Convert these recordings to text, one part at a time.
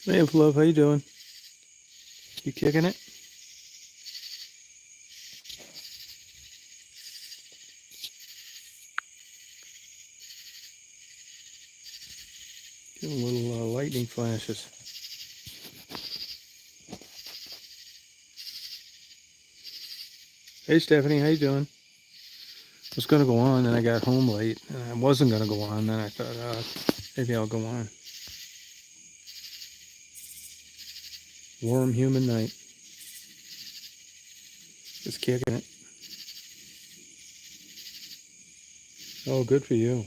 Hey, love, how you doing? You kicking it? Getting little lightning flashes. Hey, Stephanie, how you doing? I was gonna go on, then I got home late, and I wasn't gonna go on. Then I thought, maybe I'll go on. Warm, humid night. Just kicking it. Oh, good for you.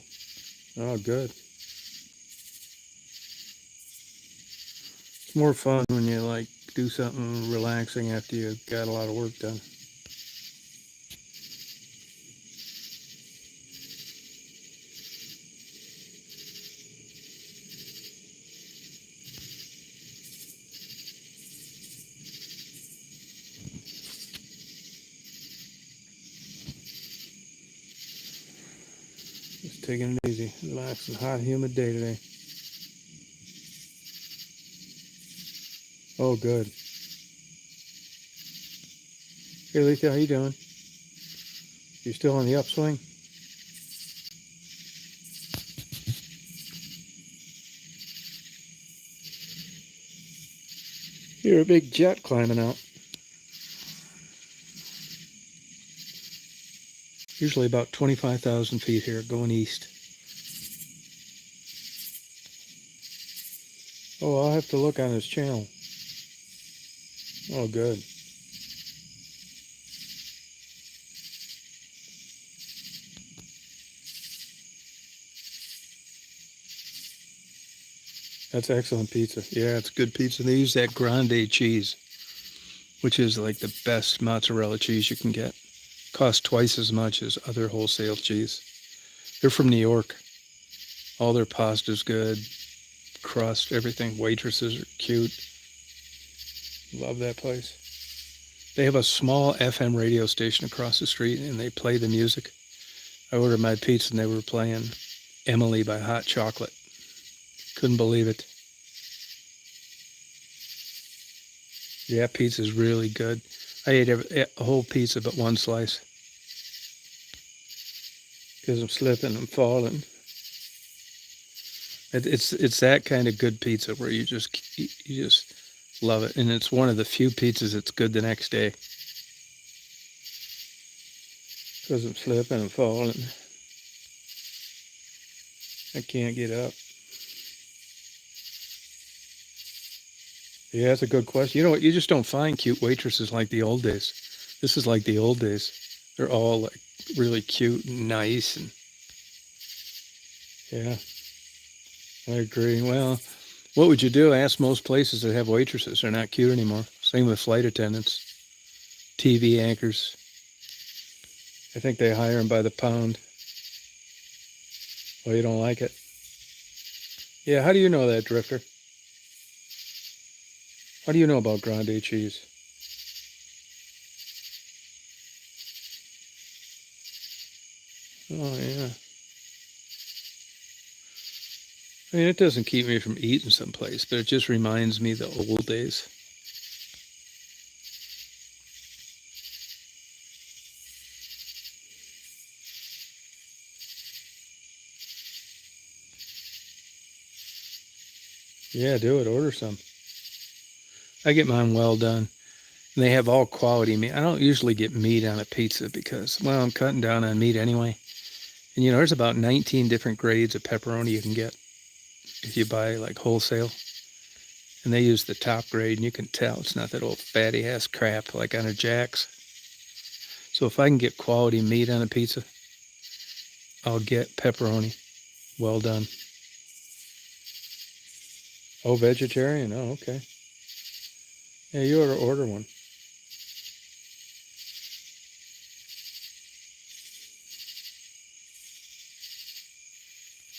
Oh, good. It's more fun when you like do something relaxing after you got a lot of work done. Just taking it easy, relaxing. Hot, humid day today. Oh, good. Hey, Lisa, how you doing? You still on the upswing? You're a big jet climbing out. Usually about 25,000 feet here, going east. Oh, I'll have to look on his channel. Oh, good. That's excellent pizza. Yeah, it's good pizza. They use that grande cheese, which is like the best mozzarella cheese you can get. Costs twice as much as other wholesale cheese. They're from New York. All their pasta's good. Crust, everything. Waitresses are cute. Love that place. They have a small FM radio station across the street, and they play the music. I ordered my pizza, and they were playing Emily by Hot Chocolate. Couldn't believe it. Yeah, pizza's really good. I ate a whole pizza but one slice because I'm slipping and falling. It's that kind of good pizza where you just love it, and it's one of the few pizzas that's good the next day because I'm slipping and falling. I can't get up. Yeah, that's a good question. You know what? You just don't find cute waitresses like the old days. This is like the old days. They're all like really cute and nice, and yeah, I agree. Well, what would you do? Ask most places that have waitresses. They're not cute anymore. Same with flight attendants, TV anchors. I think they hire them by the pound. Well, you don't like it. Yeah, how do you know that, Drifter? How do you know about grande cheese? Oh, yeah. I mean, it doesn't keep me from eating someplace, but it just reminds me of the old days. Yeah, do it. Order some. I get mine well done. And they have all quality meat. I don't usually get meat on a pizza because, well, I'm cutting down on meat anyway. And you know, there's about 19 different grades of pepperoni you can get if you buy like wholesale. And they use the top grade, and you can tell it's not that old fatty ass crap like on a Jack's. So if I can get quality meat on a pizza, I'll get pepperoni. Well done. Oh, vegetarian? Oh, okay. Yeah, you ought to order one.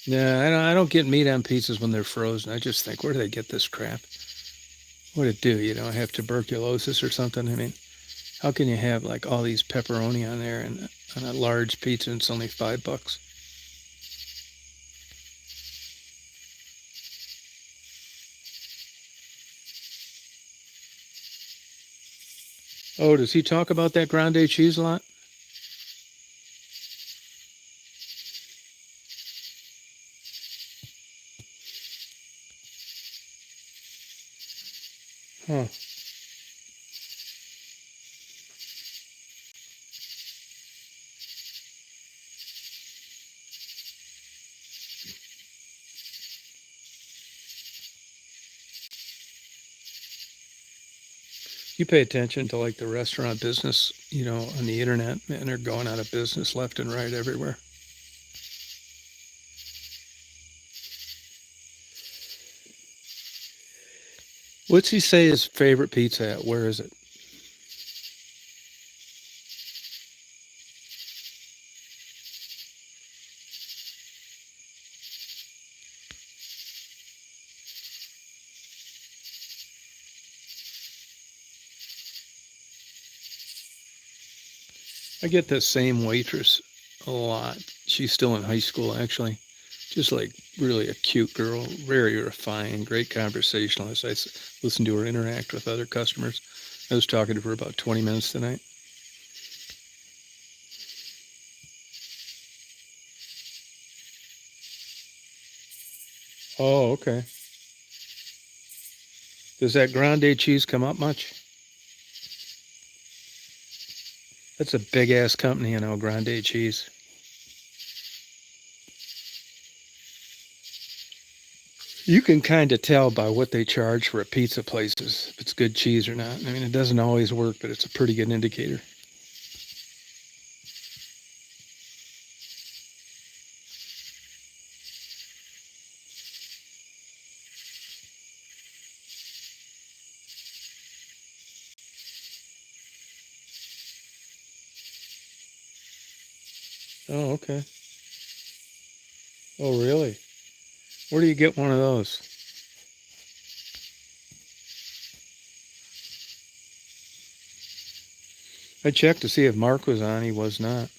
Yeah, I don't get meat on pizzas when they're frozen. I just think, where do they get this crap? What would it do? You know, have tuberculosis or something? I mean, how can you have like all these pepperoni on there and on a large pizza and it's only $5? Oh, does he talk about that grande cheese a lot? Huh. You pay attention to like the restaurant business, on the internet, and they're going out of business left and right everywhere. What's he say his favorite pizza at? Where is it? I get the same waitress a lot. She's still in high school, actually. Just like really a cute girl, very refined, great conversationalist. Listen to her interact with other customers. I was talking to her about 20 minutes tonight. Oh, okay. Does that grande cheese come up much? That's a big ass company, grande cheese. You can kind of tell by what they charge for a pizza places if it's good cheese or not. I mean, it doesn't always work, but it's a pretty good indicator. Oh, okay. Oh, really? Where do you get one of those? I checked to see if Mark was on. He was not.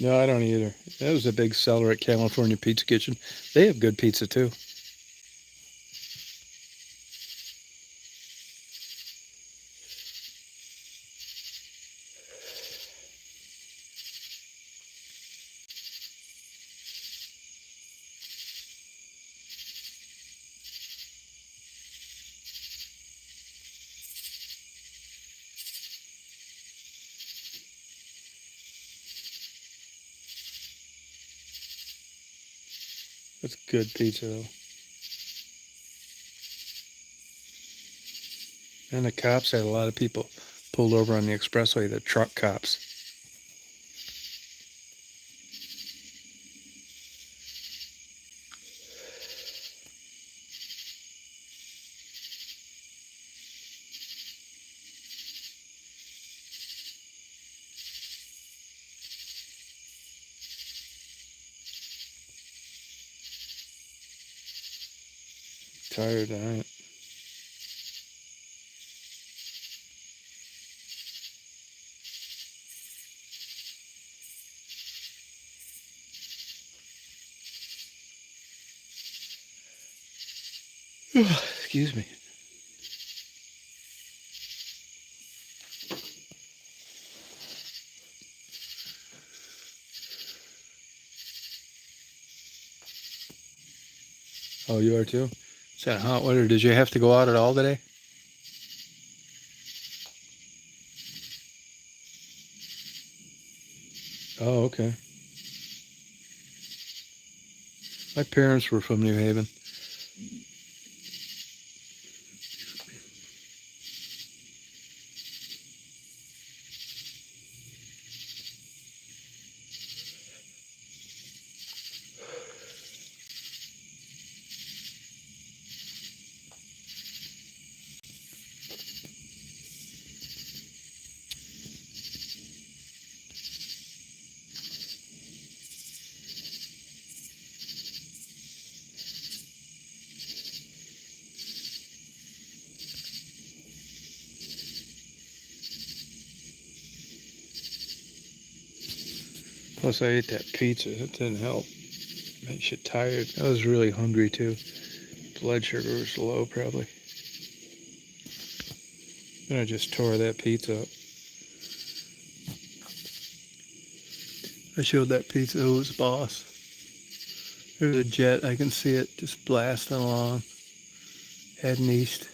No, I don't either. That was a big seller at California Pizza Kitchen. They have good pizza too. That's good pizza though. And the cops had a lot of people pulled over on the expressway, the truck cops. Tired, all right. Excuse me. Oh, you are too? Is that hot weather? Did you have to go out at all today? Oh, okay. My parents were from New Haven. Plus, I ate that pizza. That didn't help. Makes you tired. I was really hungry too. Blood sugar was low, probably. Then I just tore that pizza up. I showed that pizza who was boss. There's a jet. I can see it just blasting along, heading east.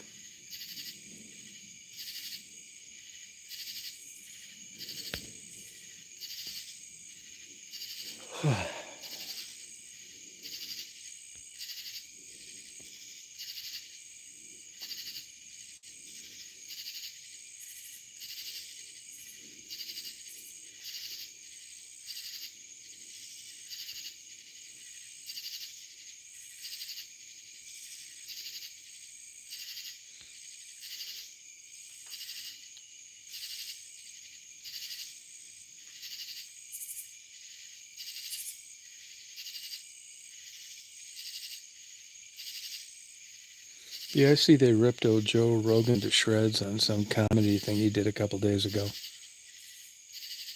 Yeah, I see they ripped old Joe Rogan to shreds on some comedy thing he did a couple days ago.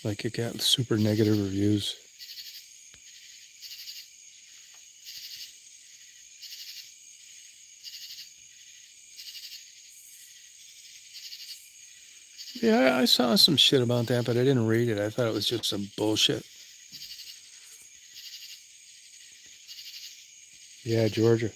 Like it got super negative reviews. Yeah, I saw some shit about that, but I didn't read it. I thought it was just some bullshit. Yeah, Georgia.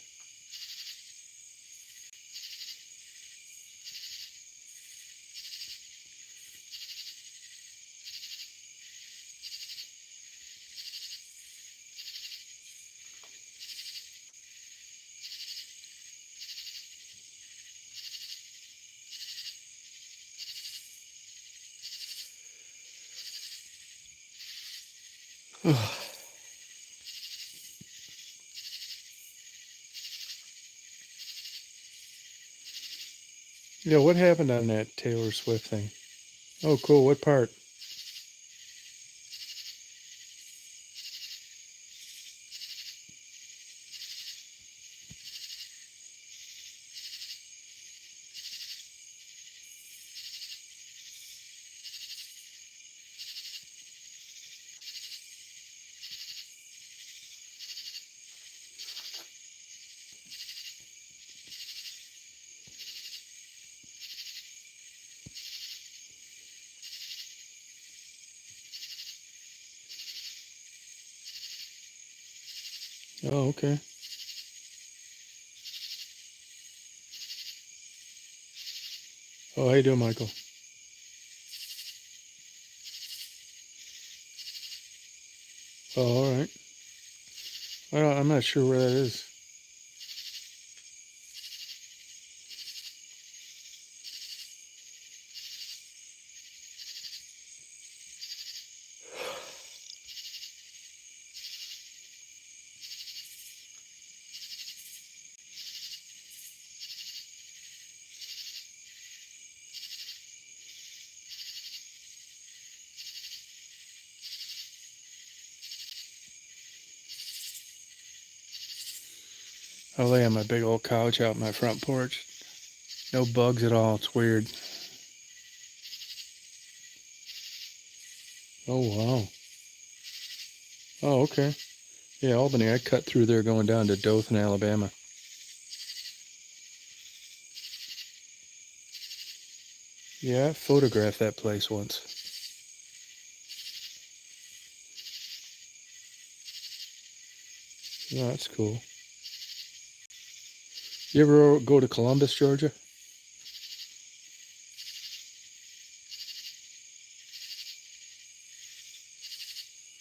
Yeah, what happened on that Taylor Swift thing? Oh, cool. What part? Oh, okay. Oh, how you doing, Michael? Oh, all right. I'm not sure where that is. I lay on my big old couch out my front porch. No bugs at all. It's weird. Oh, wow. Oh, okay. Yeah, Albany. I cut through there going down to Dothan, Alabama. Yeah, I photographed that place once. Yeah, that's cool. You ever go to Columbus, Georgia?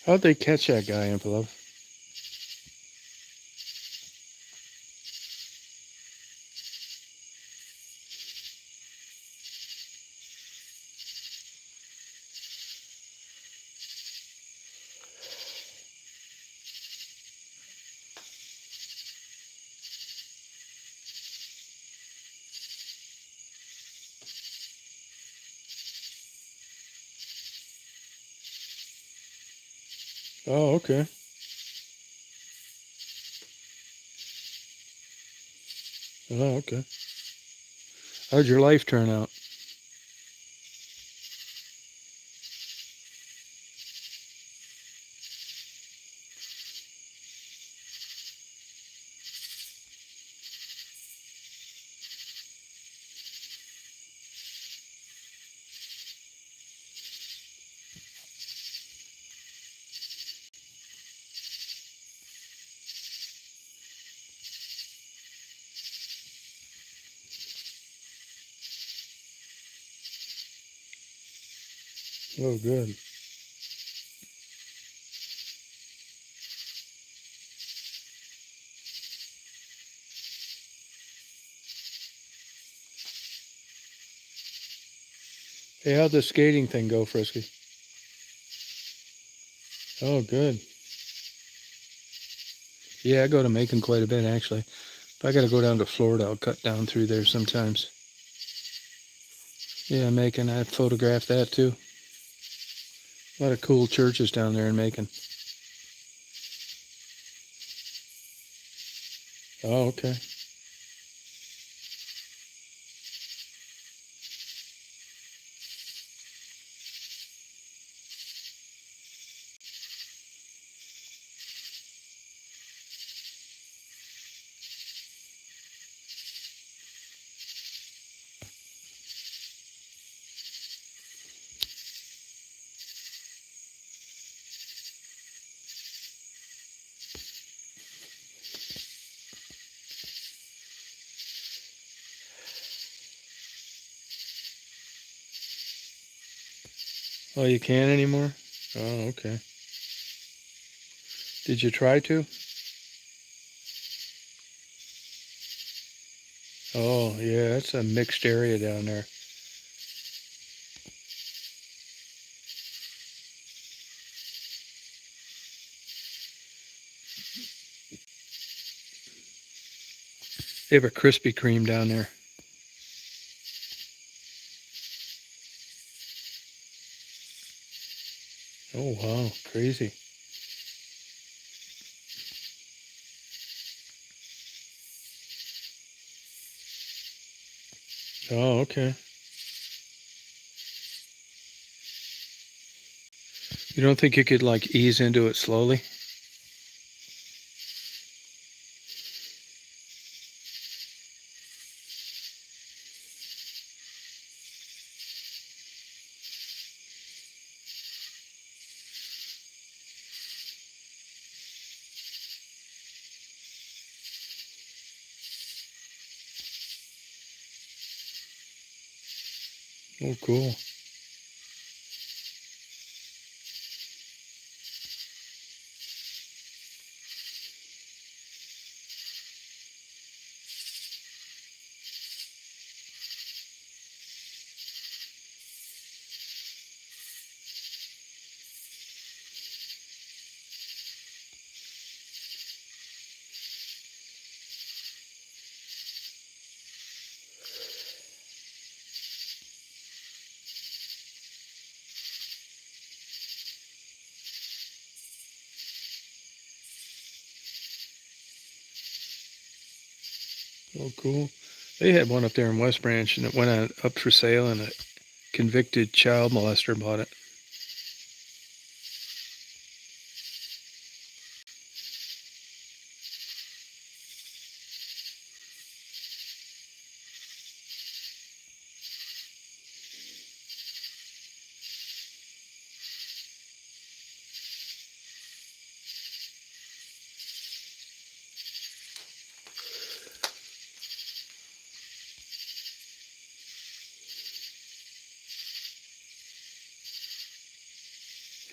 How'd they catch that guy, Love? Oh, okay. Oh, okay. How'd your life turn out? Oh, good. Hey, how'd the skating thing go, Frisky? Oh, good. Yeah, I go to Macon quite a bit, actually. If I got to go down to Florida, I'll cut down through there sometimes. Yeah, Macon. I photographed that too. A lot of cool churches down there in Macon. Oh, okay. Oh, you can't anymore? Oh, okay. Did you try to? Oh, yeah, it's a mixed area down there. They have a Krispy Kreme down there. Oh, wow, crazy. Oh, okay. You don't think you could like ease into it slowly? Oh, cool. Oh, cool. They had one up there in West Branch, and it went up for sale, and a convicted child molester bought it.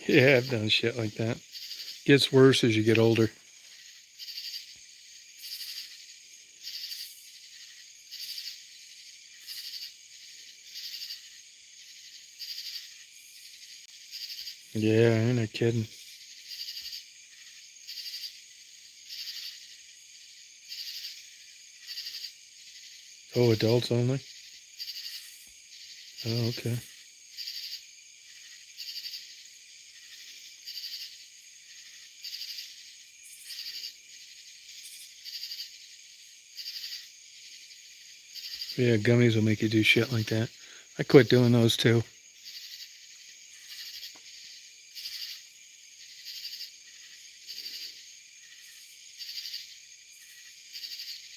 Yeah, I've done shit like that. Gets worse as you get older. Yeah, ain't no kidding. Oh, adults only? Oh, okay. Yeah, gummies will make you do shit like that. I quit doing those too.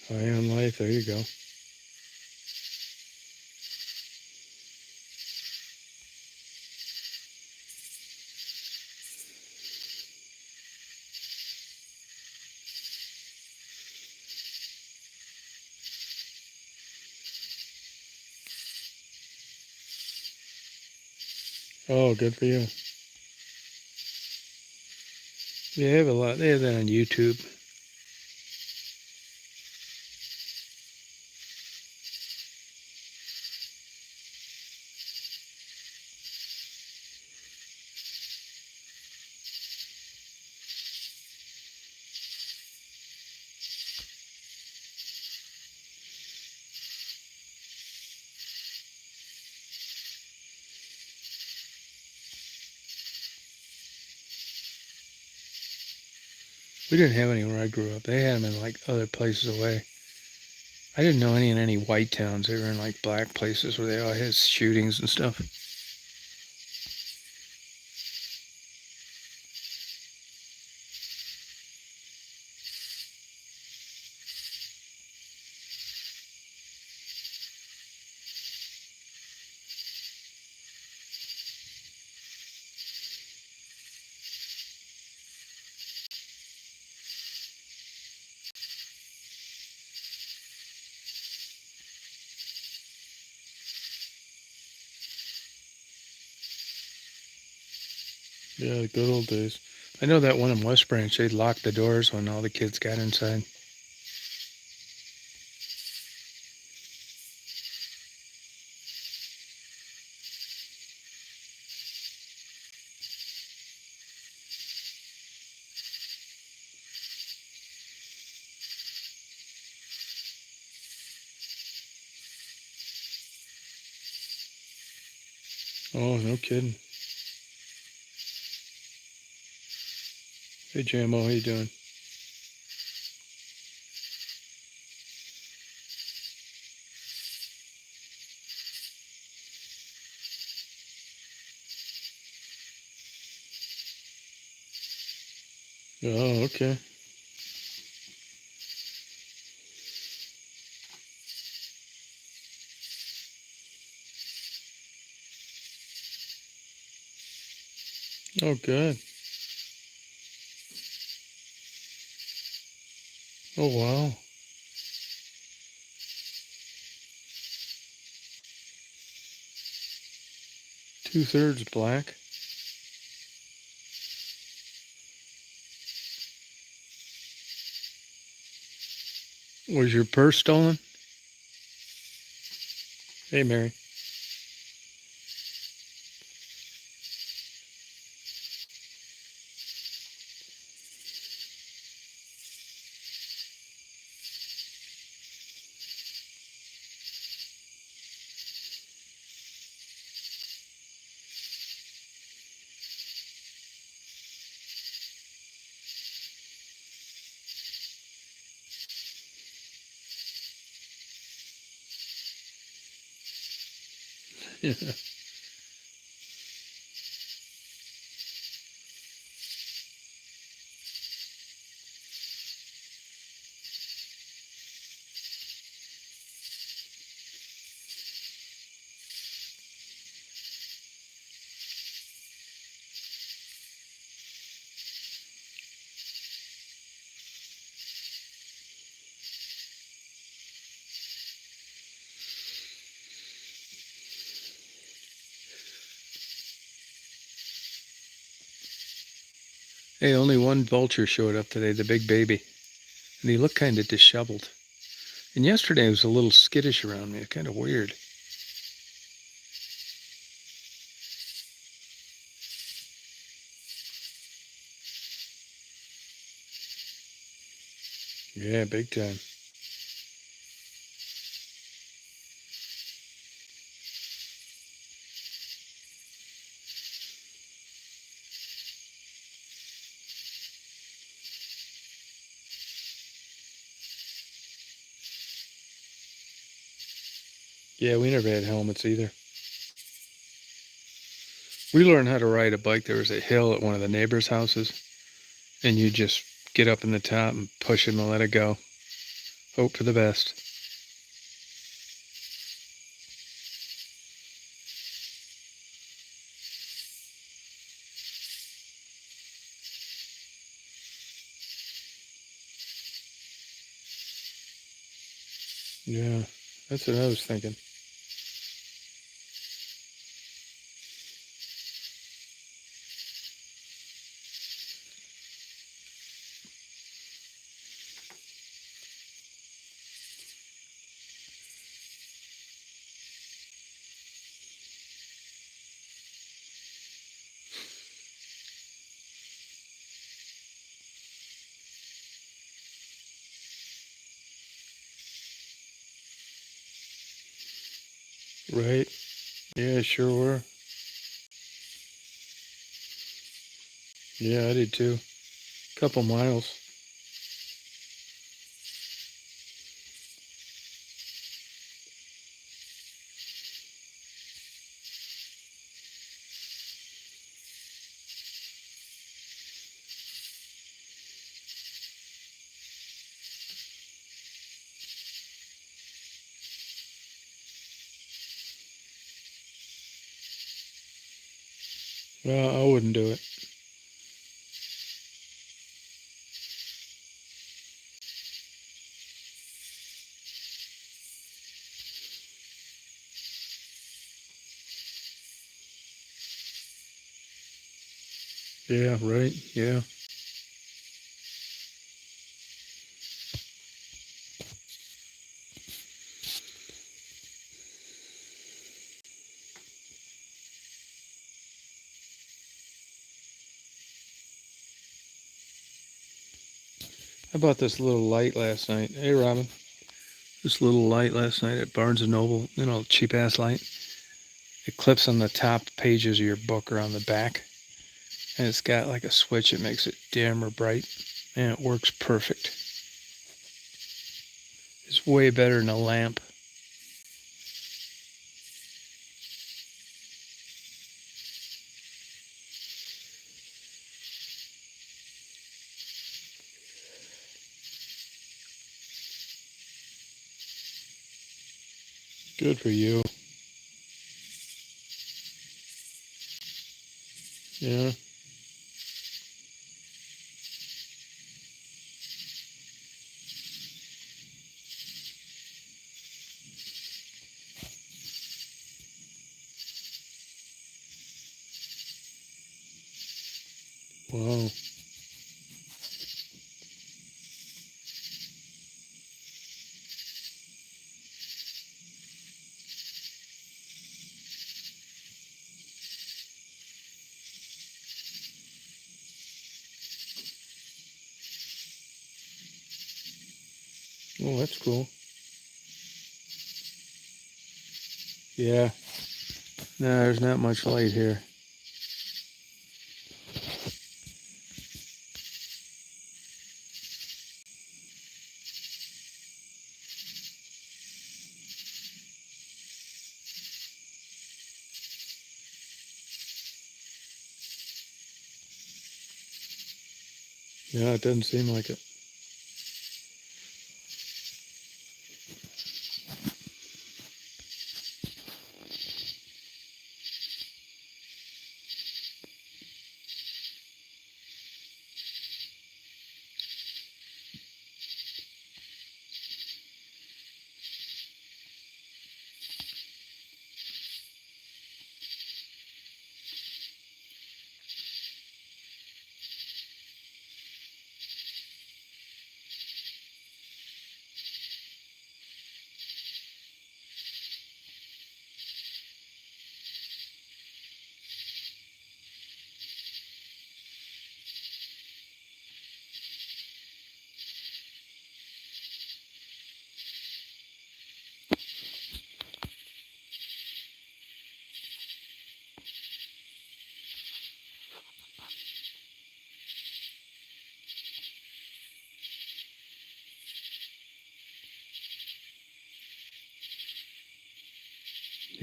High on life, there you go. Oh, good for you. Yeah, they have a lot. They have that on YouTube. We didn't have any where I grew up. They had them in like other places away. I didn't know any in any white towns. They were in like black places where they all had shootings and stuff. Yeah, the good old days. I know that one in West Branch, they'd lock the doors when all the kids got inside. Oh, no kidding. Hey, JMO, how you doing? Oh, okay. Oh, good. Oh, wow. 2/3 black. Was your purse stolen? Hey, Mary. Yeah. Hey, only one vulture showed up today, the big baby, and he looked kind of disheveled. And yesterday he was a little skittish around me, kind of weird. Yeah, big time. Yeah, we never had helmets either. We learned how to ride a bike. There was a hill at one of the neighbors' houses, and you just get up in the top and push it and let it go. Hope for the best. Yeah, that's what I was thinking. Right? Yeah, sure were. Yeah, I did too. Couple miles. Well, I wouldn't do it. Yeah, right. Yeah. I bought this little light last night. Hey, Robin. This little light last night at Barnes and Noble. Cheap ass light. It clips on the top pages of your book or on the back, and it's got like a switch that makes it dim or bright, and it works perfect. It's way better than a lamp. Good for you. Yeah. Wow. Oh, that's cool. Yeah. No, there's not much light here. Yeah, it doesn't seem like it.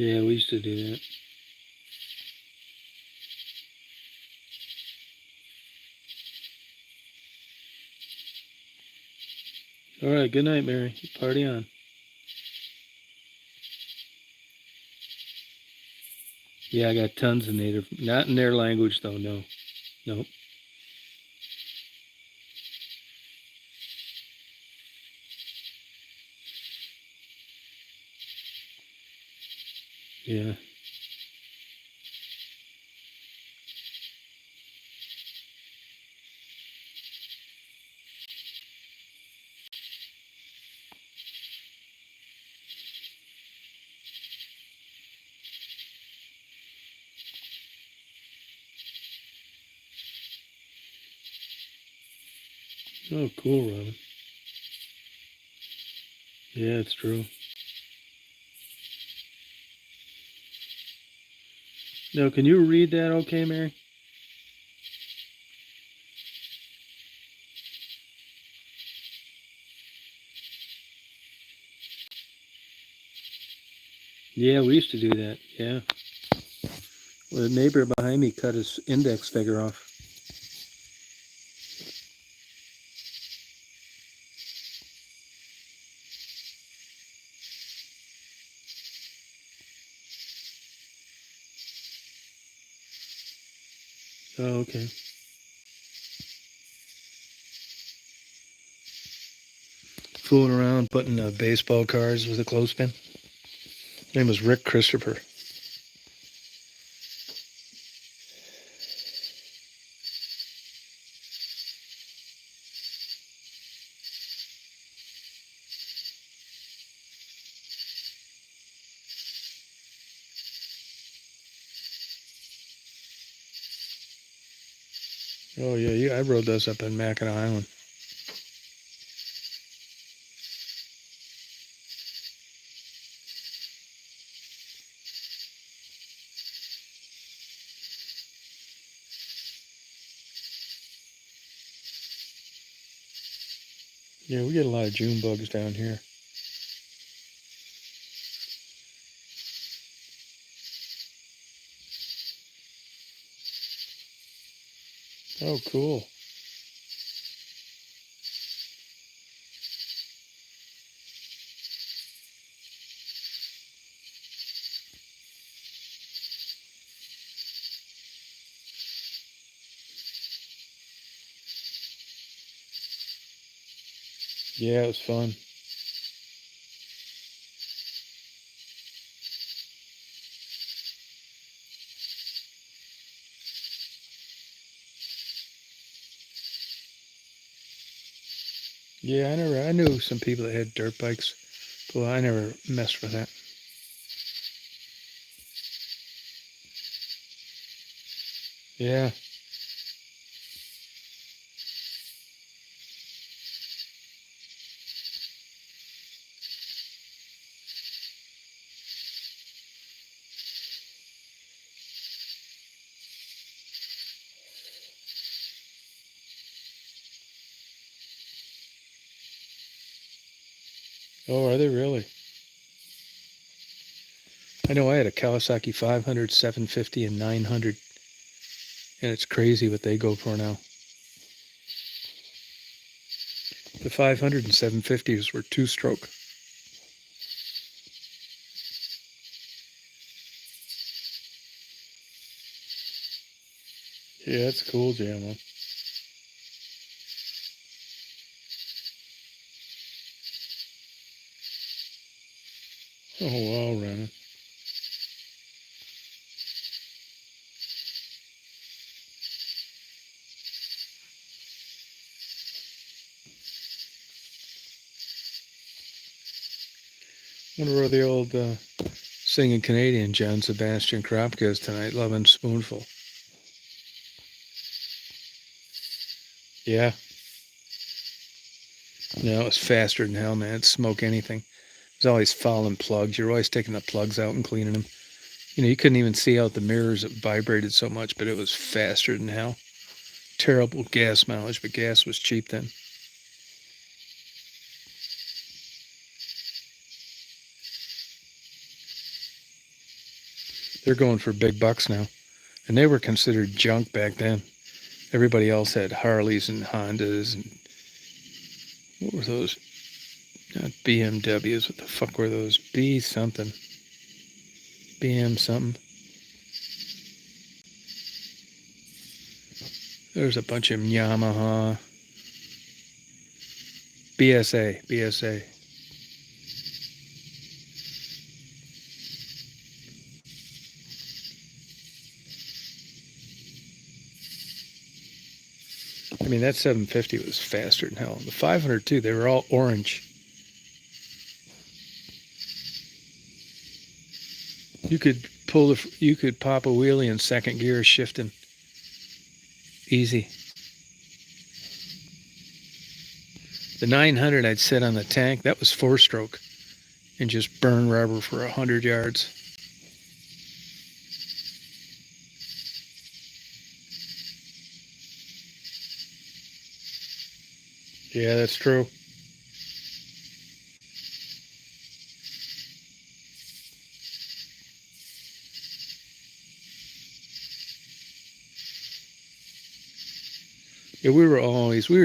Yeah, we used to do that. All right, good night, Mary. Party on. Yeah, I got tons of native. Not in their language, though, no. Nope. Yeah. Oh, cool, Robin. Yeah, it's true. Now, can you read that okay, Mary? Yeah, we used to do that. Yeah. Well, the neighbor behind me cut his index finger off. Oh, okay. Fooling around, putting baseball cards with a clothespin. His name was Rick Christopher. Oh, yeah, I rode those up in Mackinac Island. Yeah, we get a lot of June bugs down here. Oh, cool. Yeah, it was fun. Yeah, I knew some people that had dirt bikes, but I never messed with that. Yeah. Oh, are they really? I know I had a Kawasaki 500, 750, and 900, and it's crazy what they go for now. The 500 and 750s were two-stroke. Yeah, that's cool, Jam. Oh, wow, Renan. Wonder where the old singing Canadian John Sebastian Kropka is tonight, loving Spoonful. Yeah. No, it was faster than hell, man. It'd smoke anything. There's always falling plugs. You're always taking the plugs out and cleaning them. You couldn't even see out the mirrors. It vibrated so much, but it was faster than hell. Terrible gas mileage, but gas was cheap then. They're going for big bucks now. And they were considered junk back then. Everybody else had Harleys and Hondas and what were those? Not BMWs. What the fuck were those? B something. BM something. There's a bunch of Yamaha. BSA. BSA. I mean, that 750 was faster than hell. The 500 too, they were all orange. You could you could pop a wheelie in second gear shifting. Easy. The 900 I'd sit on the tank, that was 4-stroke and just burn rubber for 100 yards. Yeah, that's true. Yeah, we were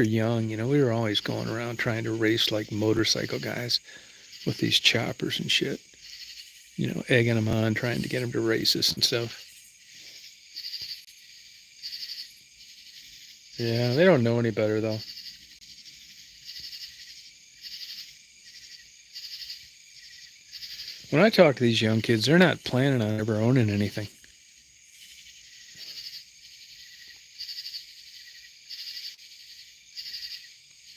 young, we were always going around trying to race like motorcycle guys with these choppers and shit, egging them on, trying to get them to race us and stuff. Yeah, they don't know any better though. When I talk to these young kids, they're not planning on ever owning anything.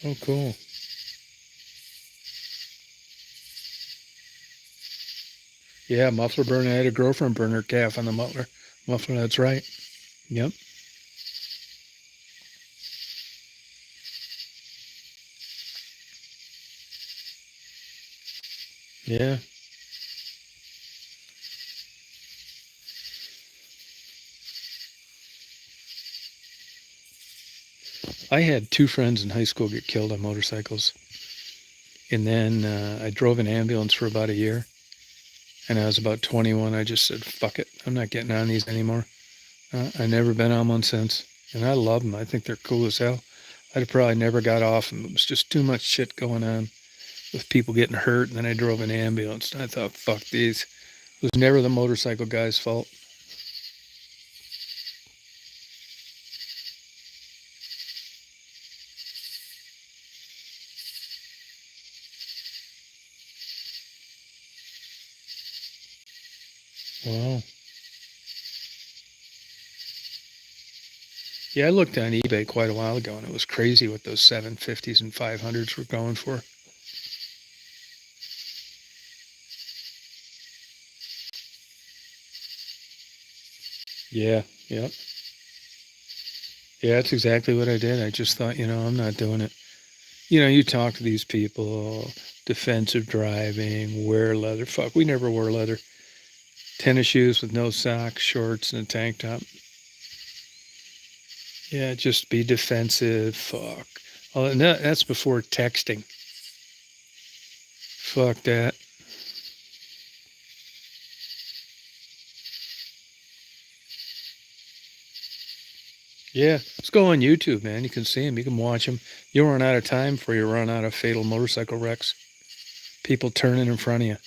Oh, cool. Yeah, muffler burner. I had a girlfriend burn her calf on the muffler. That's right. Yep. Yeah. I had 2 friends in high school get killed on motorcycles. And then I drove an ambulance for about a year. And I was about 21. I just said, fuck it. I'm not getting on these anymore. I've never been on one since. And I love them. I think they're cool as hell. I'd probably never got off them. It was just too much shit going on with people getting hurt. And then I drove an ambulance. And I thought, fuck these. It was never the motorcycle guy's fault. Wow. Yeah, I looked on eBay quite a while ago, and it was crazy what those 750s and 500s were going for. Yeah, yep. Yeah, that's exactly what I did. I just thought, I'm not doing it. You talk to these people, defensive driving, wear leather. Fuck, we never wore leather. Tennis shoes with no socks, shorts, and a tank top. Yeah, just be defensive. Fuck. Oh, and that's before texting. Fuck that. Yeah, let's go on YouTube, man. You can see them. You can watch them. You'll run out of time before you run out of fatal motorcycle wrecks. People turning in front of you.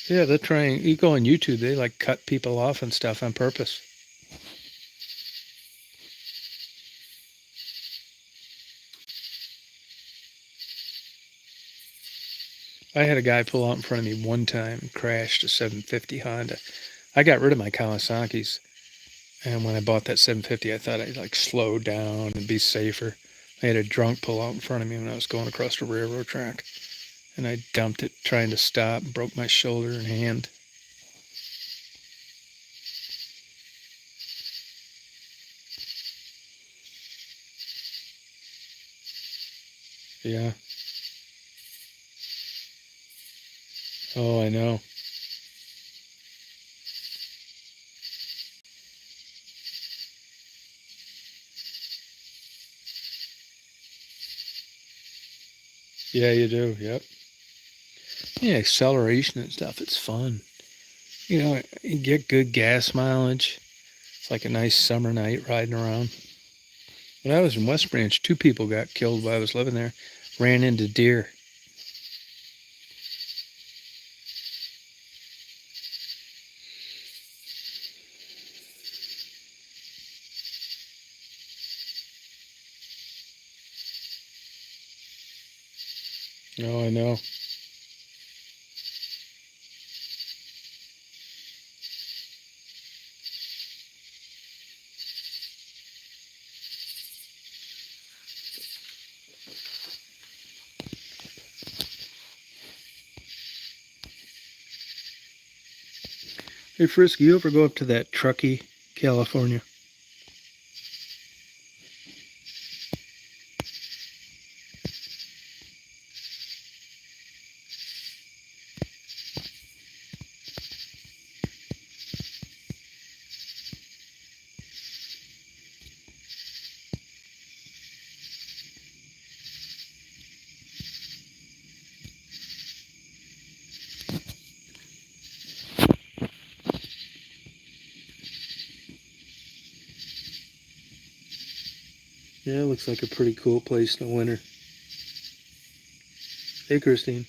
Yeah, they're trying. You go on YouTube, they like cut people off and stuff on purpose. I had a guy pull out in front of me one time and crashed a 750 Honda. I got rid of my Kawasaki's, and when I bought that 750, I thought I'd like slow down and be safer. I had a drunk pull out in front of me when I was going across the railroad track, and I dumped it trying to stop and broke my shoulder and hand. Yeah. Oh, I know. Yeah, you do. Yep. Yeah, acceleration and stuff. It's fun. You know, you get good gas mileage. It's like a nice summer night riding around. When I was in West Branch, 2 people got killed while I was living there. Ran into deer. Oh, I know. Hey, Frisky, you ever go up to that Truckee, California? Yeah, it looks like a pretty cool place in the winter. Hey, Christine.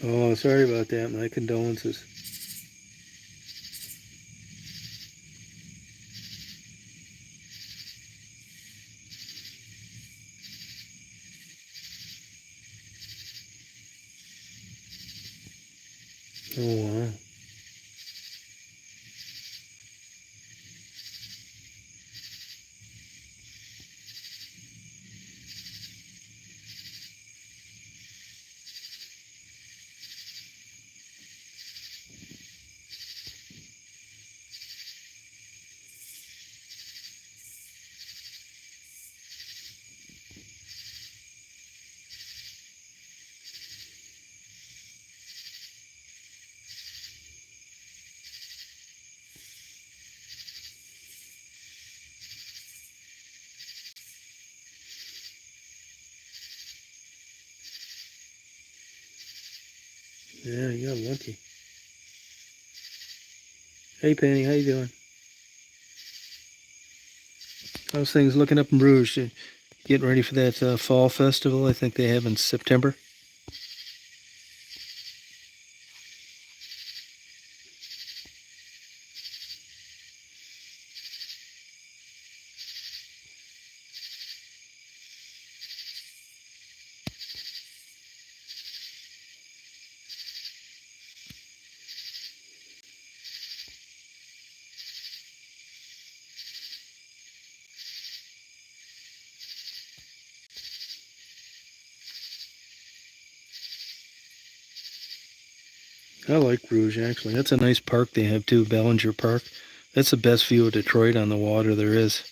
Oh, sorry about that. My condolences. Oh, wow. Yeah, you got lucky. Hey, Penny, how you doing? How's things looking up in Rouge? Getting ready for that fall festival I think they have in September? I like Rouge, actually. That's a nice park they have, too, Ballinger Park. That's the best view of Detroit on the water there is.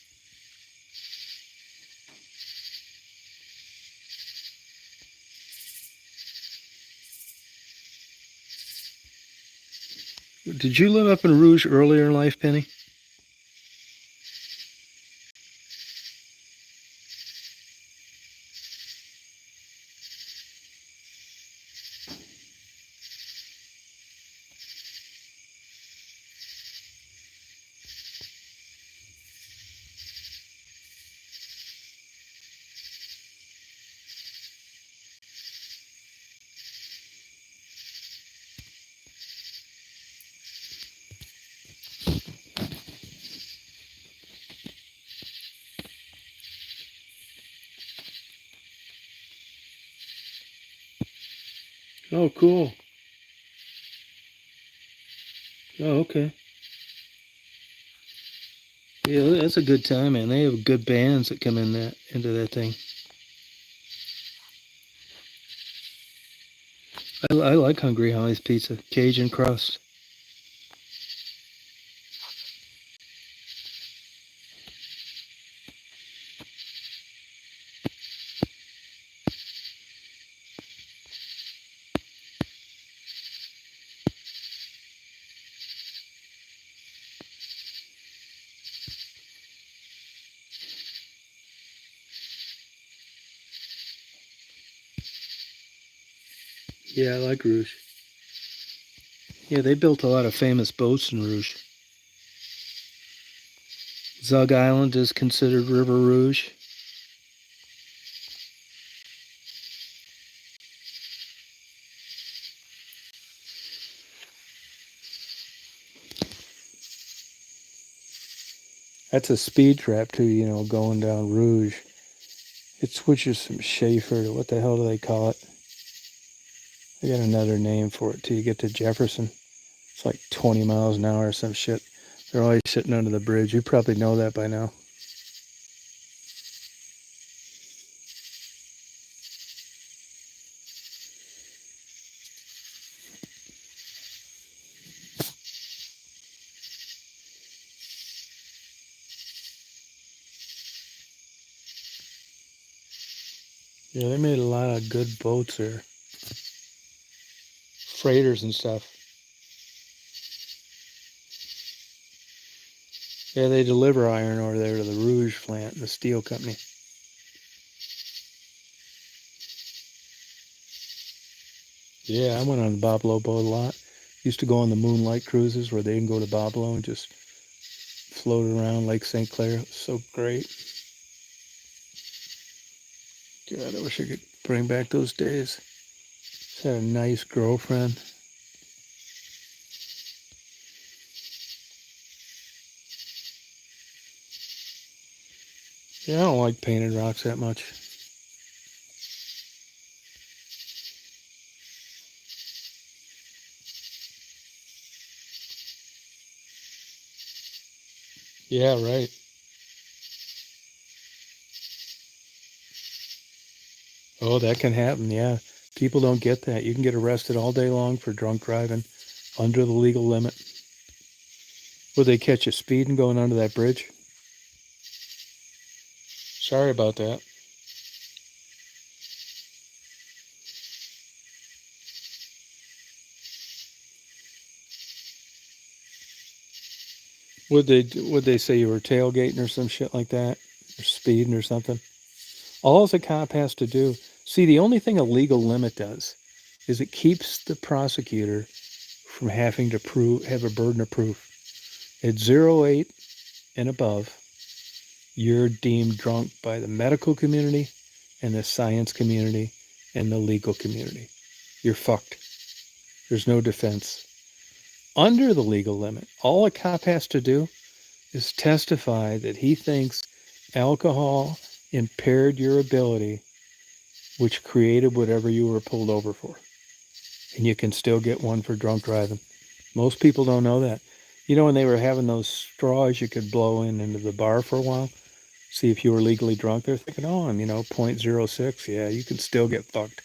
Did you live up in Rouge earlier in life, Penny? Oh, cool. Oh, okay. Yeah, that's a good time, man. They have good bands that come in that into that thing. I like Hungry Holly's pizza, Cajun crust. Yeah, I like Rouge. Yeah, they built a lot of famous boats in Rouge. Zug Island is considered River Rouge. That's a speed trap too, going down Rouge. It switches from Schaefer to what the hell do they call it? They got another name for it till you get to Jefferson. It's like 20 miles an hour or some shit. They're always sitting under the bridge. You probably know that by now. Yeah, they made a lot of good boats there. Freighters and stuff. Yeah, they deliver iron over there to the Rouge plant, the steel company. Yeah, I went on the Boblo boat a lot. Used to go on the moonlight cruises where they can go to Boblo and just float around Lake St. Clair. It was so great. God, I wish I could bring back those days. Just had a nice girlfriend. Yeah, I don't like painted rocks that much. Yeah, right. Oh, that can happen. Yeah. People don't get that. You can get arrested all day long for drunk driving under the legal limit. Would they catch you speeding going under that bridge? Sorry about that. Would they say you were tailgating or some shit like that? Or speeding or something? All the cop has to do, see, the only thing a legal limit does is it keeps the prosecutor from having to have a burden of proof. At 08 and above, you're deemed drunk by the medical community and the science community and the legal community. You're fucked. There's no defense. Under the legal limit, all a cop has to do is testify that he thinks alcohol impaired your ability, which created whatever you were pulled over for. And you can still get one for drunk driving. Most people don't know that. When they were having those straws you could blow into the bar for a while, see if you were legally drunk, they're thinking, oh, I'm, 0.06. Yeah, you can still get fucked.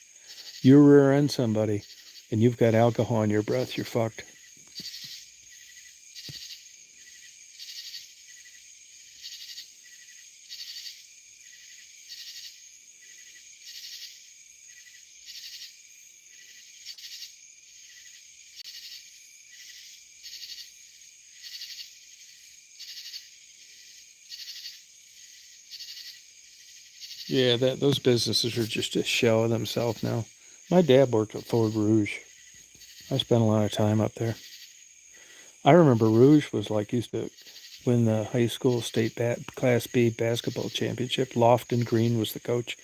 You rear end somebody and you've got alcohol in your breath, you're fucked. Yeah, those businesses are just a shell of themselves now. My dad worked at Ford Rouge. I spent a lot of time up there. I remember Rouge was like used to win the high school state Class B basketball championship. Lofton Green was the coach.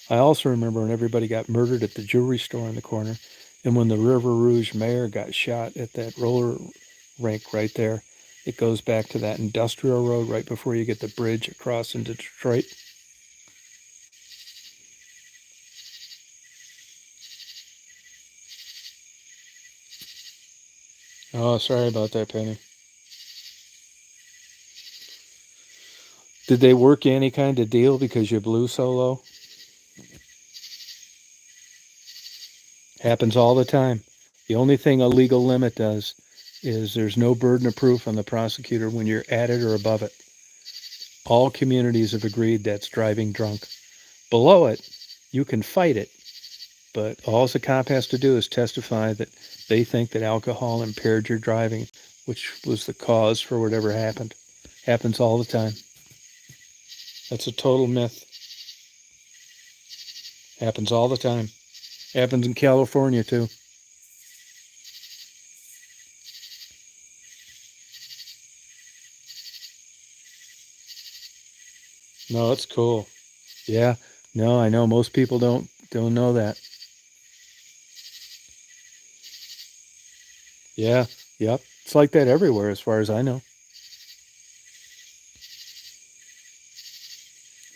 I also remember when everybody got murdered at the jewelry store in the corner, and when the River Rouge mayor got shot at that roller rink right there. It goes back to that industrial road right before you get the bridge across into Detroit. Oh, sorry about that, Penny. Did they work you any kind of deal because you blew so low? Happens all the time. The only thing a legal limit does is there's no burden of proof on the prosecutor when you're at it or above it. All communities have agreed that's driving drunk. Below it, you can fight it, but all the cop has to do is testify that they think that alcohol impaired your driving, which was the cause for whatever happened. Happens all the time. That's a total myth. Happens all the time. Happens in California too. No, it's cool. Yeah. No, I know most people don't know that. Yeah. Yep. It's like that everywhere as far as I know.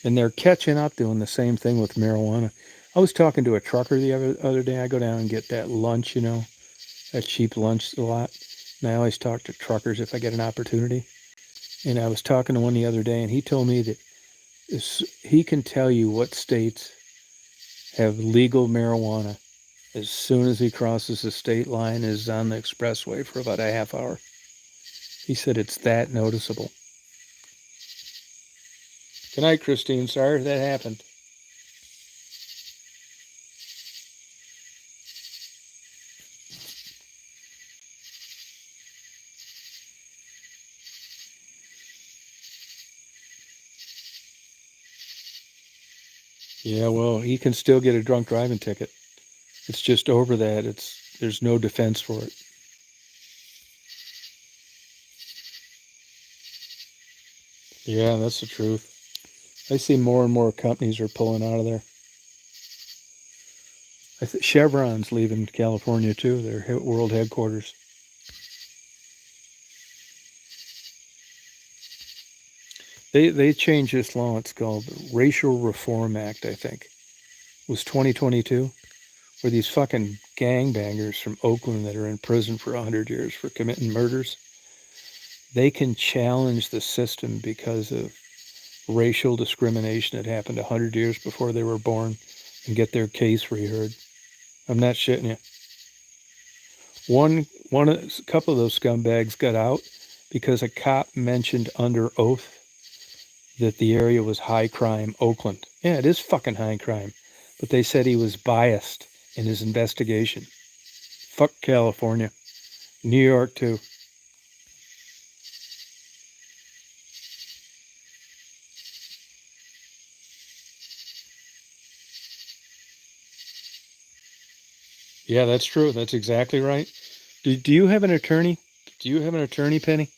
And they're catching up doing the same thing with marijuana. I was talking to a trucker the other day. I go down and get that lunch, that cheap lunch a lot. And I always talk to truckers if I get an opportunity. And I was talking to one the other day, and he told me that he can tell you what states have legal marijuana as soon as he crosses the state line, is on the expressway for about a half hour. He said it's that noticeable. Good night, Christine. Sorry that happened. Yeah, well, he can still get a drunk driving ticket. It's just over that. There's no defense for it. Yeah, that's the truth. I see more and more companies are pulling out of there. Chevron's leaving California too. Their world headquarters. They changed this law. It's called the Racial Reform Act. I think it was 2022, where these fucking gangbangers from Oakland that are in prison for 100 years for committing murders, they can challenge the system because of racial discrimination that happened 100 years before they were born, and get their case reheard. I'm not shitting you. A couple of those scumbags got out because a cop mentioned under oath that the area was high crime Oakland. Yeah, it is fucking high crime. But they said he was biased in his investigation. Fuck California. New York too. Yeah, that's true. That's exactly right. Do you have an attorney? Do you have an attorney, Penny?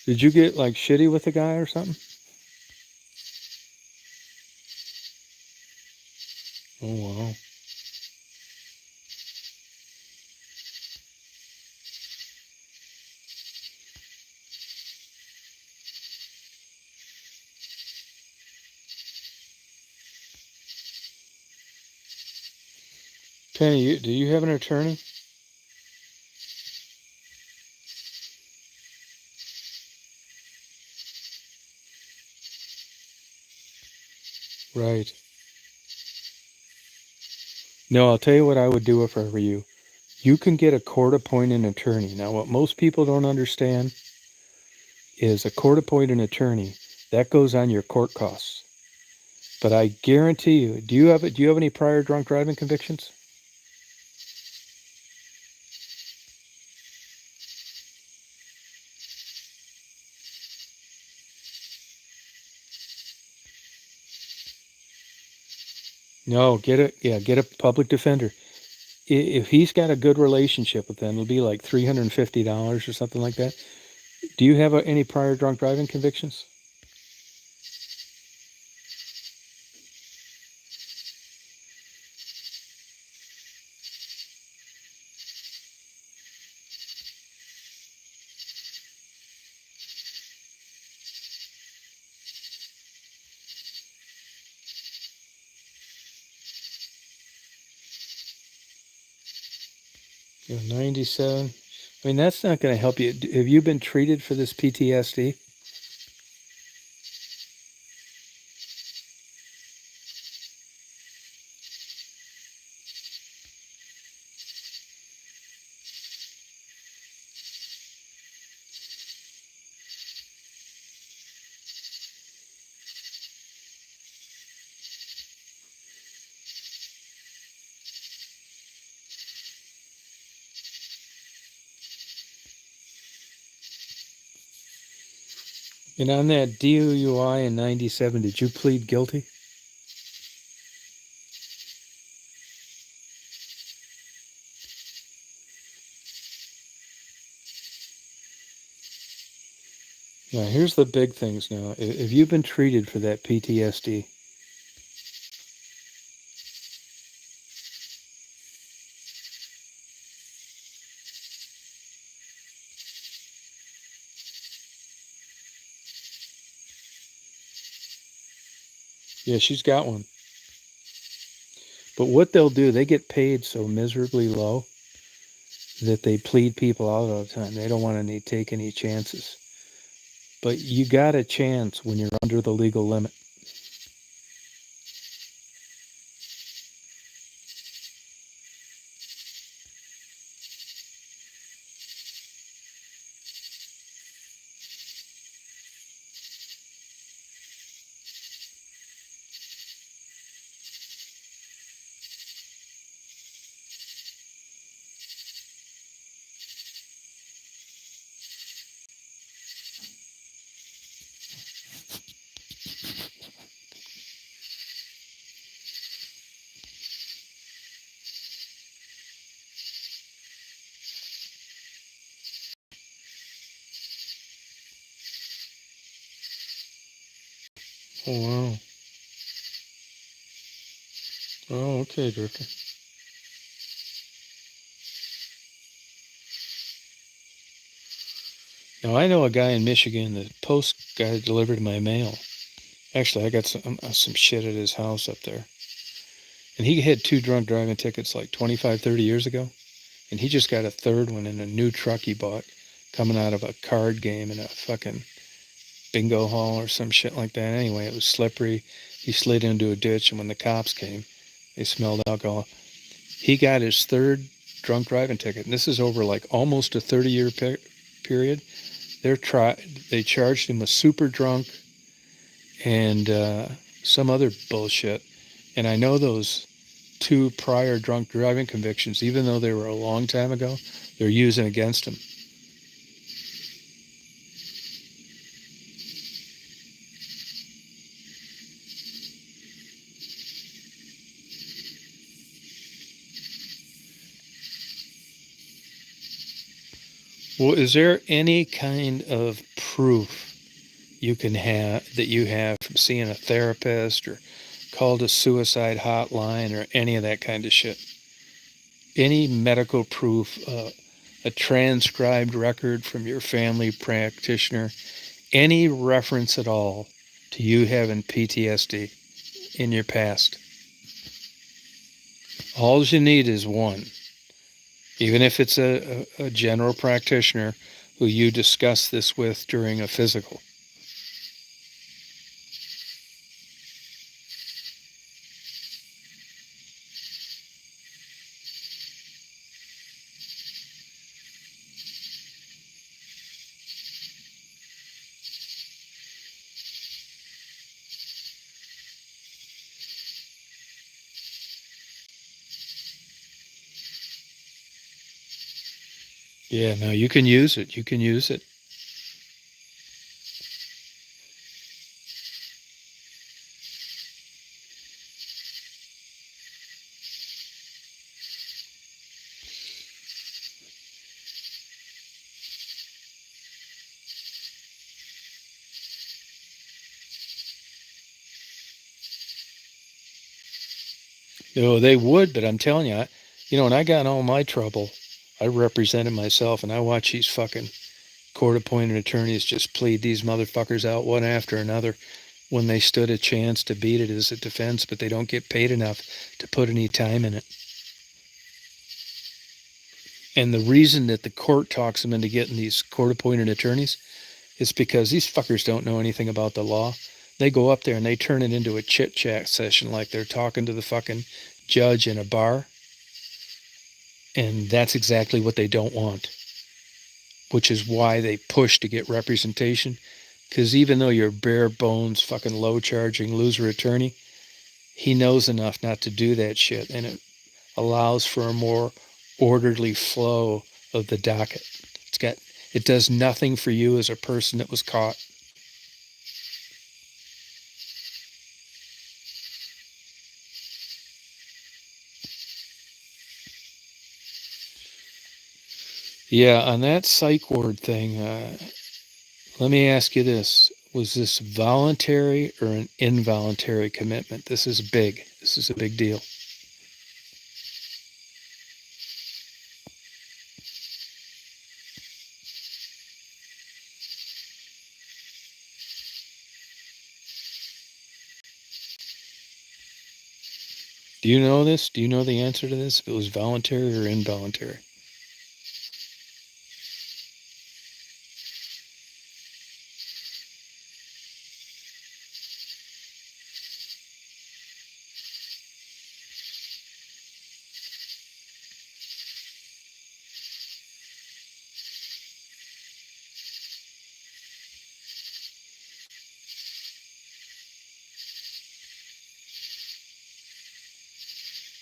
Did you get like shitty with a guy or something? Oh wow. Penny, do you have an attorney? Right. No, I'll tell you what I would do if I were you. You can get a court-appointed attorney. Now, what most people don't understand is a court-appointed attorney that goes on your court costs. But I guarantee you, do you have any prior drunk driving convictions? No, get a public defender. If he's got a good relationship with them, it'll be like $350 or something like that. Do you have any prior drunk driving convictions? You're 97. I mean, that's not going to help you. Have you been treated for this PTSD? And on that DUI in 97, did you plead guilty? Now, here's the big things now. If you've been treated for that PTSD, yeah, she's got one. But what they'll do, they get paid so miserably low that they plead people out all the time. They don't want to take any chances. But you got a chance when you're under the legal limit. Oh, wow. Oh, okay, Drifter. Now, I know a guy in Michigan, the post guy delivered my mail. Actually, I got some shit at his house up there. And he had 2 drunk driving tickets like 25, 30 years ago. And he just got a 3rd one in a new truck he bought coming out of a card game in a fucking bingo hall or some shit like that. Anyway, it was slippery. He slid into a ditch, and when the cops came, they smelled alcohol. He got his 3rd drunk driving ticket, and this is over like almost a 30-year period. They charged him with super drunk and some other bullshit. And I know those 2 prior drunk driving convictions, even though they were a long time ago, they're using against him. Well, is there any kind of proof you can have that you have from seeing a therapist or called a suicide hotline or any of that kind of shit? Any medical proof, a transcribed record from your family practitioner, any reference at all to you having PTSD in your past? All you need is one, even if it's a general practitioner who you discuss this with during a physical. Yeah, no, you can use it. You can use it. No, they would, but I'm telling you, when I got in all my trouble, I represented myself, and I watch these fucking court-appointed attorneys just plead these motherfuckers out one after another when they stood a chance to beat it as a defense, but they don't get paid enough to put any time in it. And the reason that the court talks them into getting these court-appointed attorneys is because these fuckers don't know anything about the law. They go up there and they turn it into a chit-chat session like they're talking to the fucking judge in a bar. And that's exactly what they don't want, which is why they push to get representation. Because even though you're bare bones, fucking low charging loser attorney, he knows enough not to do that shit. And it allows for a more orderly flow of the docket. It does nothing for you as a person that was caught. Yeah, on that psych ward thing, let me ask you this. Was this voluntary or an involuntary commitment? This is big. This is a big deal. Do you know this? Do you know the answer to this? If it was voluntary or involuntary?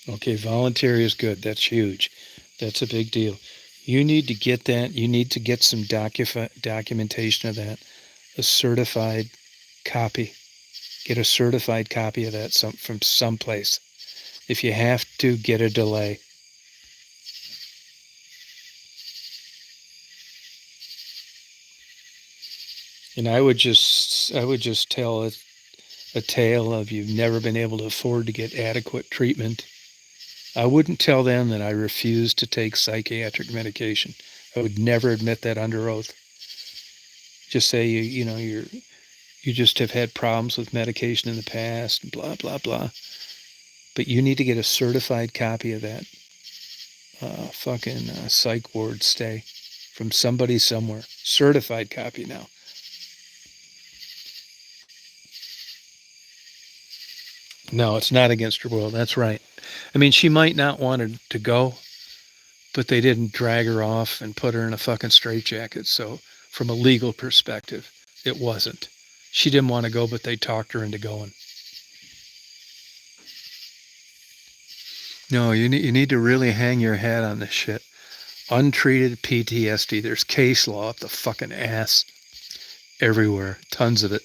Okay, voluntary is good. That's huge. That's a big deal. You need to get that. You need to get some documentation of that. A certified copy. Get a certified copy of that from someplace. If you have to, get a delay. And I would just tell a tale of you've never been able to afford to get adequate treatment. I wouldn't tell them that I refuse to take psychiatric medication. I would never admit that under oath. Just say you just have had problems with medication in the past, blah blah blah. But you need to get a certified copy of that fucking psych ward stay from somebody somewhere. Certified copy now. No, it's not against her will. That's right. I mean, she might not want to go, but they didn't drag her off and put her in a fucking straitjacket. So, from a legal perspective, it wasn't. She didn't want to go, but they talked her into going. No, you need to really hang your head on this shit. Untreated PTSD. There's case law up the fucking ass everywhere. Tons of it.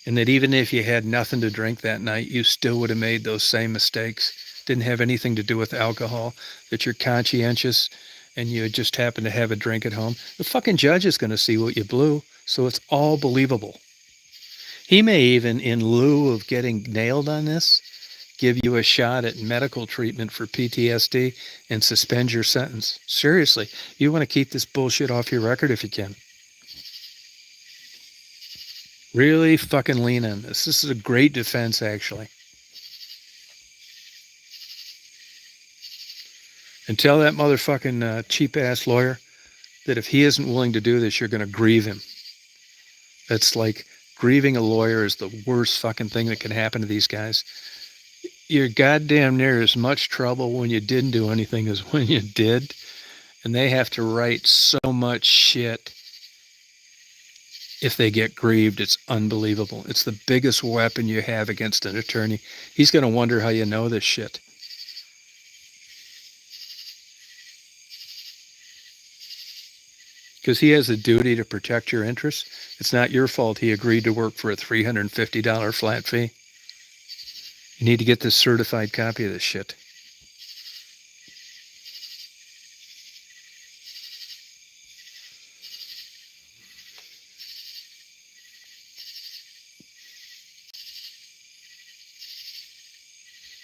And that even if you had nothing to drink that night, you still would have made those same mistakes. Didn't have anything to do with alcohol, that you're conscientious and you just happen to have a drink at home. The fucking judge is going to see what you blew, so it's all believable. He may even, in lieu of getting nailed on this, give you a shot at medical treatment for PTSD and suspend your sentence. Seriously, you want to keep this bullshit off your record if you can. Really fucking lean on this. This is a great defense, actually. And tell that motherfucking cheap ass lawyer that if he isn't willing to do this, you're going to grieve him. That's like grieving a lawyer is the worst fucking thing that can happen to these guys. You're goddamn near as much trouble when you didn't do anything as when you did. And they have to write so much shit if they get grieved. It's unbelievable. It's the biggest weapon you have against an attorney. He's going to wonder how you know this shit. Because he has a duty to protect your interests. It's not your fault he agreed to work for a $350 flat fee. You need to get this certified copy of this shit.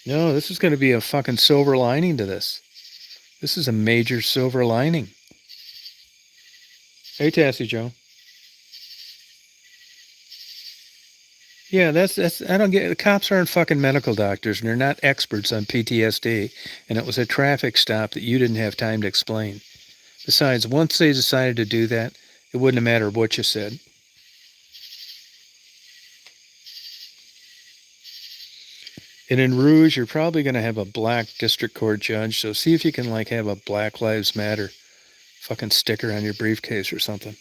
No, this is going to be a fucking silver lining to this. This is a major silver lining. Hey, Tassie Joe. Yeah, that's I don't get. The cops aren't fucking medical doctors, and they're not experts on PTSD. And it was a traffic stop that you didn't have time to explain. Besides, once they decided to do that, it wouldn't have mattered what you said. And in Rouge, you're probably going to have a black district court judge. So see if you can have a Black Lives Matter fucking sticker on your briefcase or something.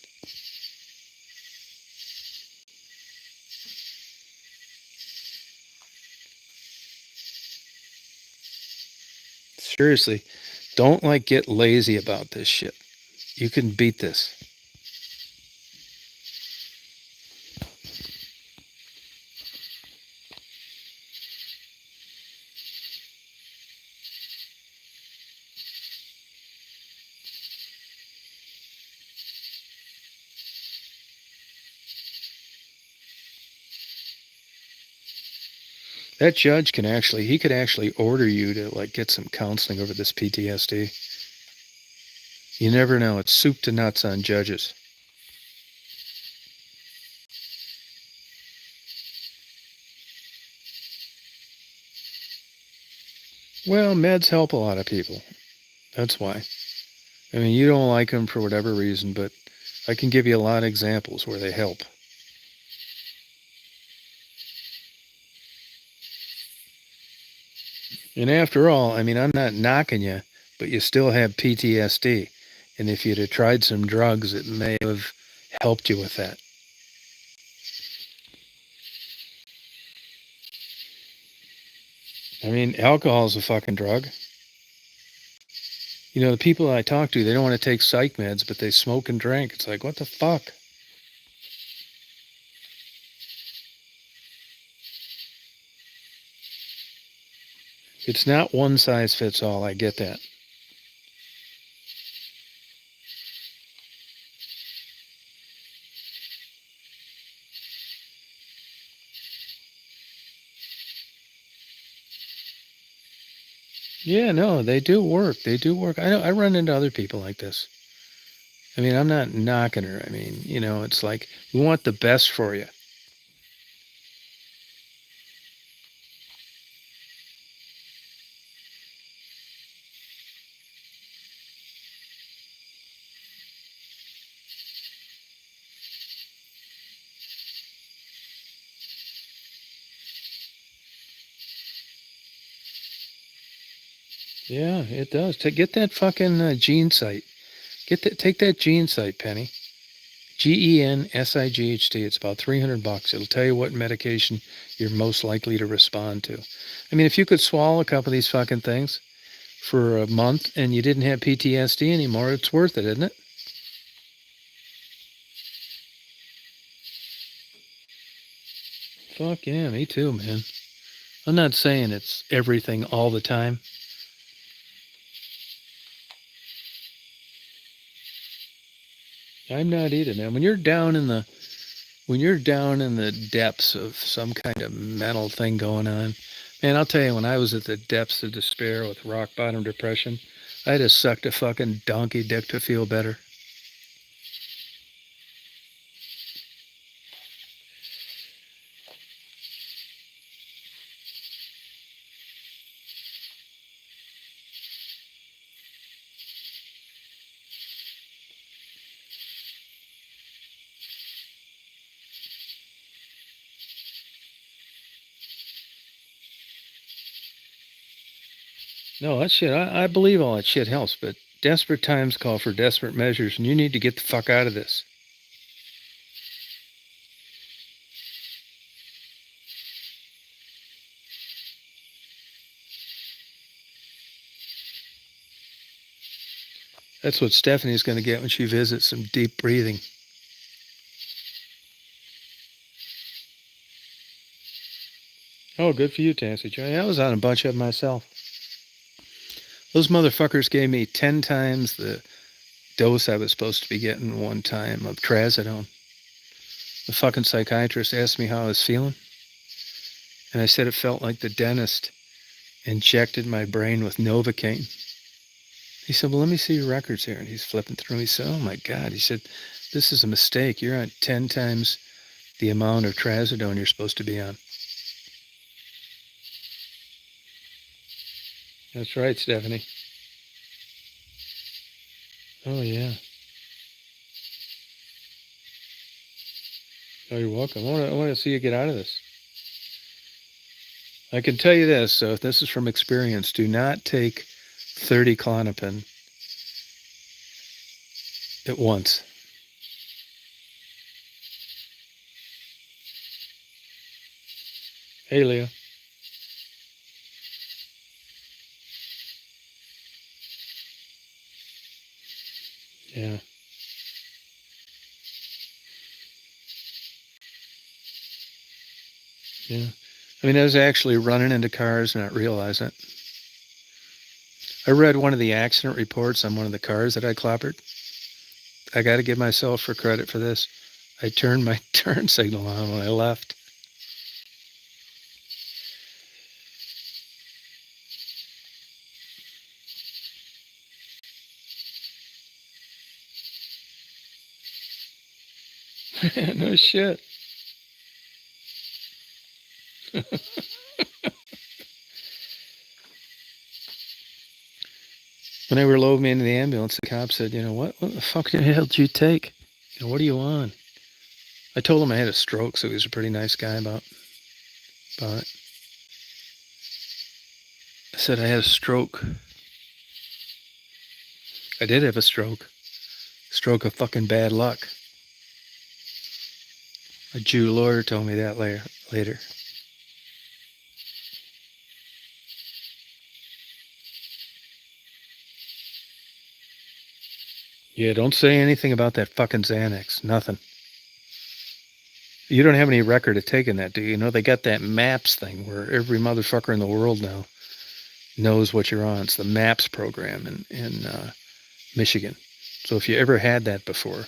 Seriously, don't get lazy about this shit. You can beat this. That judge he could actually order you to like get some counseling over this PTSD. You never know. It's soup to nuts on judges. Well, meds help a lot of people. That's why. I mean, you don't like them for whatever reason, but I can give you a lot of examples where they help. And after all, I mean, I'm not knocking you, but you still have PTSD. And if you'd have tried some drugs, it may have helped you with that. I mean, alcohol is a fucking drug. You know, the people I talk to, they don't want to take psych meds, but they smoke and drink. It's like, what the fuck? It's not one size fits all. I get that. Yeah, no, they do work. They do work. I know I run into other people like this. I mean, I'm not knocking her. I mean, you know, it's like we want the best for you. Yeah, it does. Get that fucking gene site. Take that gene site, Penny. GENSIGHT. It's about $300. It'll tell you what medication you're most likely to respond to. I mean, if you could swallow a couple of these fucking things for a month and you didn't have PTSD anymore, it's worth it, isn't it? Fuck yeah, me too, man. I'm not saying it's everything all the time. I'm not either, man. When you're down in the depths of some kind of mental thing going on, man, I'll tell you, when I was at the depths of despair with rock bottom depression, I just sucked a fucking donkey dick to feel better. No, that shit, I believe all that shit helps, but desperate times call for desperate measures, and you need to get the fuck out of this. That's what Stephanie's going to get when she visits, some deep breathing. Oh, good for you, Tansy Joy. I was on a bunch of them myself. Those motherfuckers gave me 10 times the dose I was supposed to be getting one time of trazodone. The fucking psychiatrist asked me how I was feeling, and I said it felt like the dentist injected my brain with Novocaine. He said, well, let me see your records here. And he's flipping through. He said, oh my God. He said, this is a mistake. You're on 10 times the amount of trazodone you're supposed to be on. That's right, Stephanie. Oh, yeah. Oh, you're welcome. I want to see you get out of this. I can tell you this. So this is from experience. Do not take 30 Klonopin at once. Hey, Leah. Yeah. Yeah. I mean, I was actually running into cars and not realizing it. I read one of the accident reports on one of the cars that I clobbered. I got to give myself for credit for this. I turned my turn signal on when I left. No shit. When they were loading me into the ambulance, the cop said, what the fuck the hell did you take? What are you on? I told him I had a stroke, so he was a pretty nice guy about it. I said I had a stroke. I did have a stroke. Stroke of fucking bad luck. A Jew lawyer told me that later. Yeah, don't say anything about that fucking Xanax. Nothing. You don't have any record of taking that, do you? They got that MAPS thing where every motherfucker in the world now knows what you're on. It's the MAPS program in Michigan. So if you ever had that before,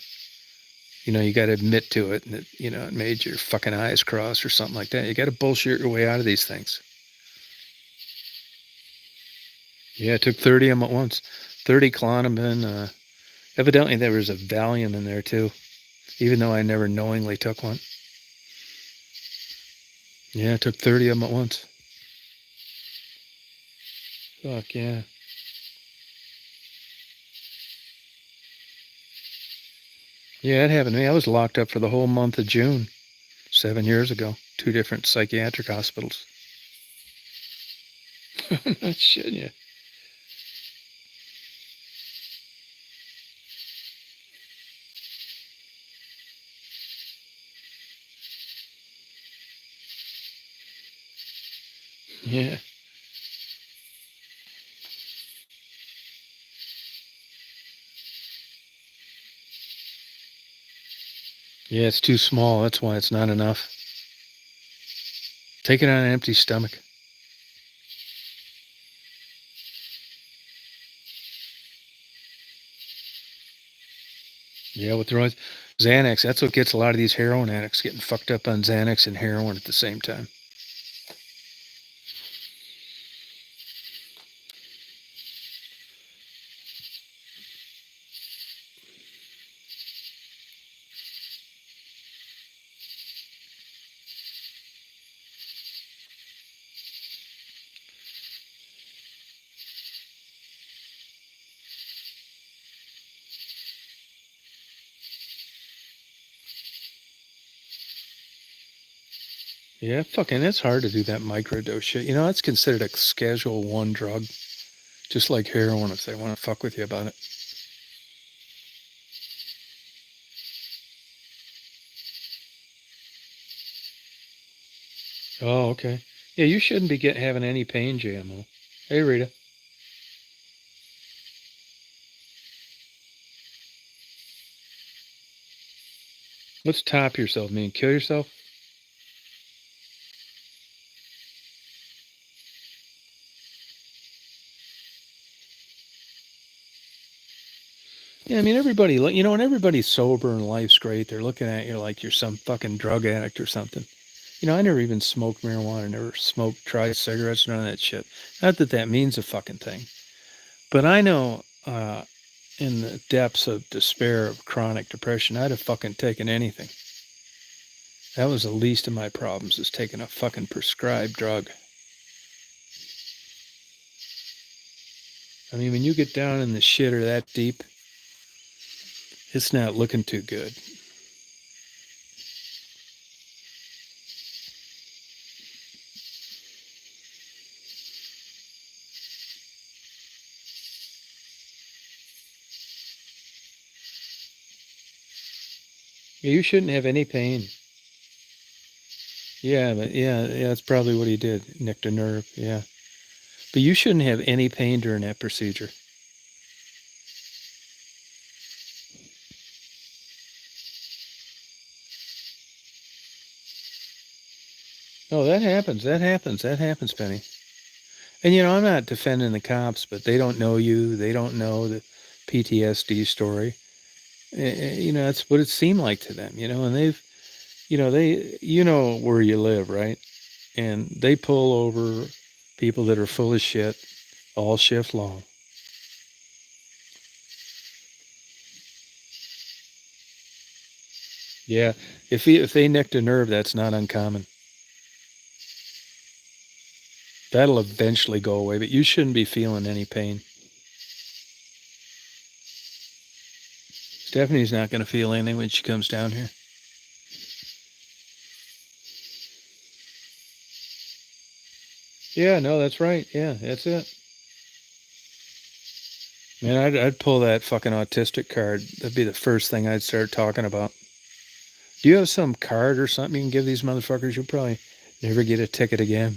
you got to admit to it, and it made your fucking eyes cross or something like that. You got to bullshit your way out of these things. Yeah, I took 30 of them at once. 30 Klonopin. Evidently, there was a Valium in there too, even though I never knowingly took one. Yeah, I took 30 of them at once. Fuck yeah. Yeah, it happened to me. I was locked up for the whole month of June 7 years ago. 2 different psychiatric hospitals. Not shitting you. Yeah. Yeah, it's too small. That's why it's not enough. Take it on an empty stomach. Yeah, with the right Xanax, that's what gets a lot of these heroin addicts getting fucked up on Xanax and heroin at the same time. Yeah, fucking, it's hard to do that microdose shit. It's considered a Schedule 1 drug, just like heroin if they want to fuck with you about it. Oh, okay. Yeah, you shouldn't be having any pain, JMO. Hey, Rita. Let's top yourself, mean kill yourself? Yeah, I mean, everybody, when everybody's sober and life's great, they're looking at you like you're some fucking drug addict or something. I never even smoked marijuana, never tried cigarettes, none of that shit. Not that that means a fucking thing. But I know in the depths of despair of chronic depression, I'd have fucking taken anything. That was the least of my problems, is taking a fucking prescribed drug. I mean, when you get down in the shitter that deep, it's not looking too good. Yeah, you shouldn't have any pain. Yeah, but yeah, that's probably what he did. Nicked a nerve, yeah. But you shouldn't have any pain during that procedure. Oh, that happens. That happens. That happens, Penny. And I'm not defending the cops, but they don't know you. They don't know the PTSD story. That's what it seemed like to them. And they where you live, right? And they pull over people that are full of shit all shift long. Yeah, if they nicked a nerve, that's not uncommon. That'll eventually go away, but you shouldn't be feeling any pain. Stephanie's not going to feel anything when she comes down here. Yeah, no, that's right. Yeah, that's it. Man, I'd pull that fucking autistic card. That'd be the first thing I'd start talking about. Do you have some card or something you can give these motherfuckers? You'll probably never get a ticket again.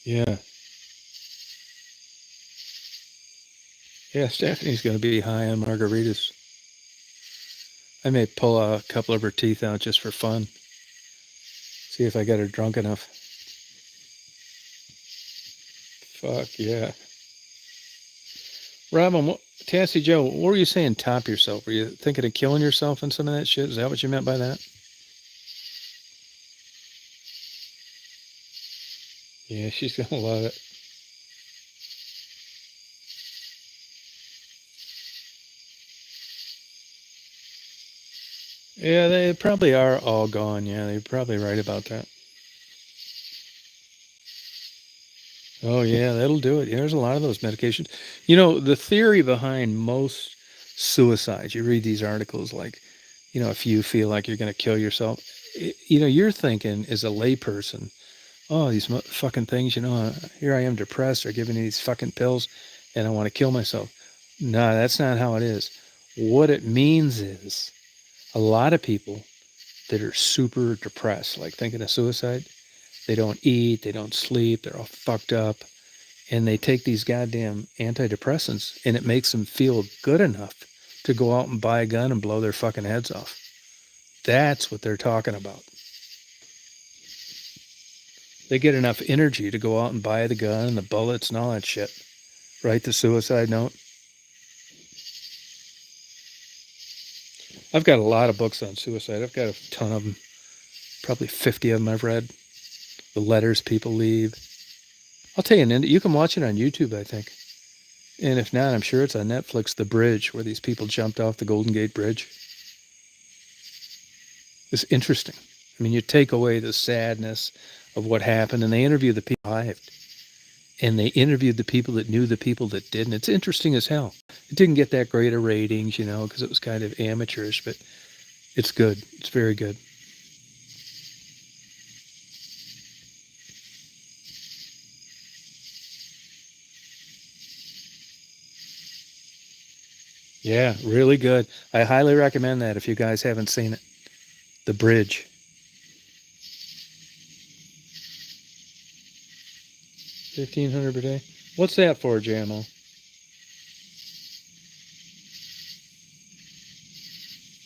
Yeah. Yeah, Stephanie's going to be high on margaritas. I may pull a couple of her teeth out just for fun. See if I get her drunk enough. Fuck yeah. Robin, Tassie Joe, what were you saying? Top yourself? Were you thinking of killing yourself and some of that shit? Is that what you meant by that? Yeah, she's gonna love it. Yeah, they probably are all gone. Yeah, they're probably right about that. Oh yeah, that'll do it. Yeah, there's a lot of those medications. You know, the theory behind most suicides, you read these articles like, you know, if you feel like you're going to kill yourself, you know, you're thinking as a layperson, oh, these fucking things, you know, here I am depressed, they're giving me these fucking pills and I want to kill myself. No, that's not how it is. What it means is a lot of people that are super depressed, like thinking of suicide, they don't eat, they don't sleep, they're all fucked up, and they take these goddamn antidepressants, and it makes them feel good enough to go out and buy a gun and blow their fucking heads off. That's what they're talking about. They get enough energy to go out and buy the gun and the bullets and all that shit. Write the suicide note. I've got a lot of books on suicide. I've got a ton of them. Probably 50 of them I've read. The letters people leave. I'll tell you, you can watch it on YouTube, I think. And if not, I'm sure it's on Netflix, The Bridge, where these people jumped off the Golden Gate Bridge. It's interesting. I mean, you take away the sadness of what happened, and they interview the people who survived. And they interviewed the people that knew the people that didn't. It's interesting as hell. It didn't get that great of ratings, you know, because it was kind of amateurish, but it's good. It's very good. Yeah, really good. I highly recommend that if you guys haven't seen it. The Bridge. 1,500 per day. What's that for, JMO?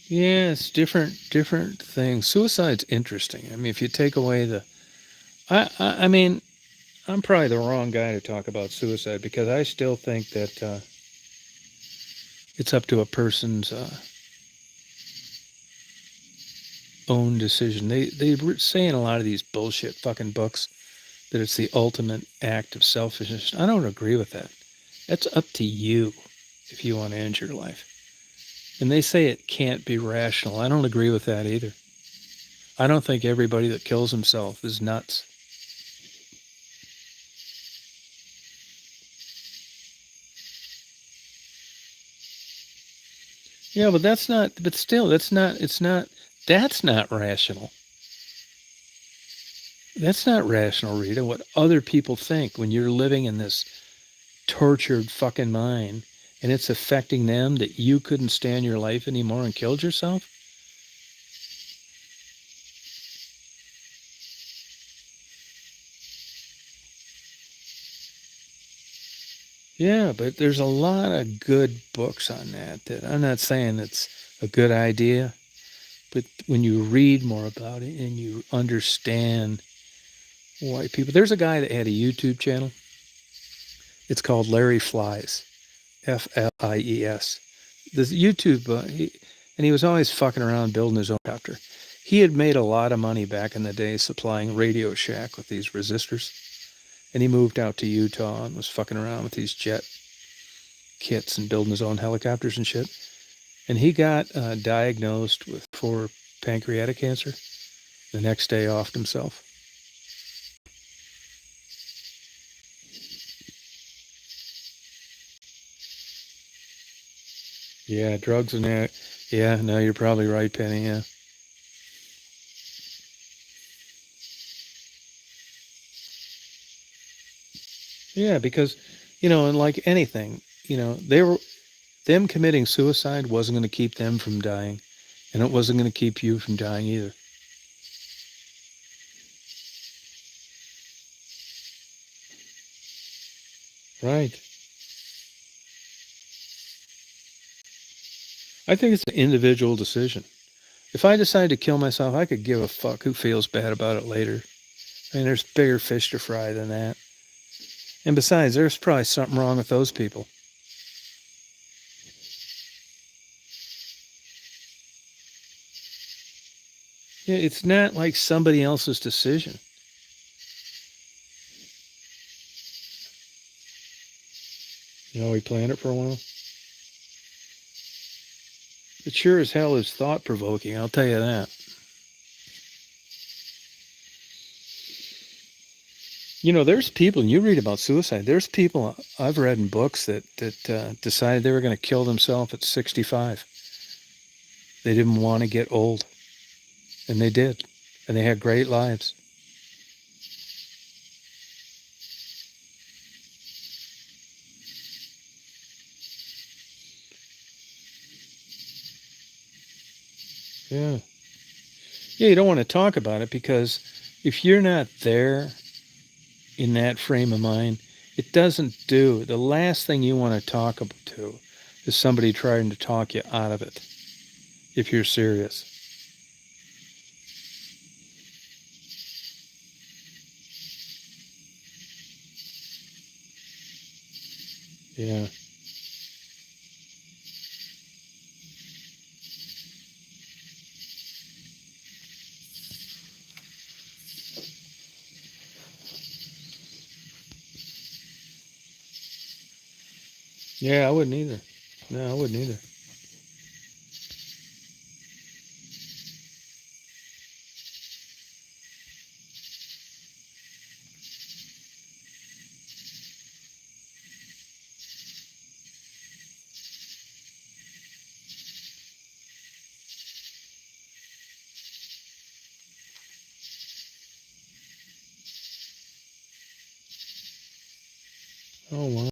Yeah, it's different things. Suicide's interesting. I mean, if you take away the, I mean, I'm probably the wrong guy to talk about suicide because I still think that it's up to a person's own decision. They say in a lot of these bullshit fucking books that it's the ultimate act of selfishness. I don't agree with that. That's up to you if you want to end your life. And they say it can't be rational. I don't agree with that either. I don't think everybody that kills himself is nuts. Yeah, but that's not, but still, that's not rational. That's not rational, Rita, what other people think when you're living in this tortured fucking mind and it's affecting them that you couldn't stand your life anymore and killed yourself? Yeah, but there's a lot of good books on that I'm not saying it's a good idea, but when you read more about it and you understand why people, there's a guy that had a YouTube channel. It's called Larry Flies, Flies. This YouTube, and he was always fucking around building his own helicopter. He had made a lot of money back in the day supplying Radio Shack with these resistors. and he moved out to Utah and was fucking around with these jet kits and building his own helicopters and shit. And he got diagnosed for pancreatic cancer. The next day, offed himself. Yeah, drugs and that. Yeah, no, you're probably right, Penny. Yeah. Yeah, because, and like anything, them committing suicide wasn't going to keep them from dying, and it wasn't going to keep you from dying either. Right. I think it's an individual decision. If I decide to kill myself, I could give a fuck who feels bad about it later. I mean, there's bigger fish to fry than that. And besides, there's probably something wrong with those people. Yeah, it's not like somebody else's decision. We planned it for a while. It sure as hell is thought provoking, I'll tell you that. There's people, and you read about suicide, there's people I've read in books that decided they were going to kill themselves at 65. They didn't want to get old, and they did. And they had great lives. Yeah. Yeah, you don't want to talk about it because if you're not there in that frame of mind, it doesn't do. The last thing you want to talk to is somebody trying to talk you out of it if you're serious. Yeah. Yeah, I wouldn't either. No, I wouldn't either. Oh, wow.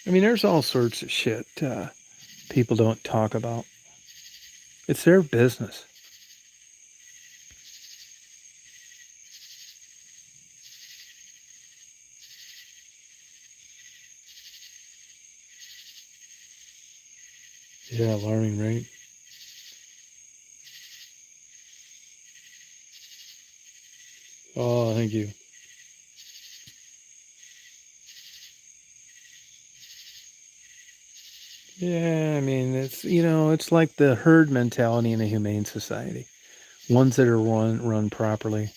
I mean, there's all sorts of shit people don't talk about. It's their business. Yeah, alarming rate. Oh, thank you. Yeah, I mean, it's like the herd mentality in a humane society. Ones that are run properly.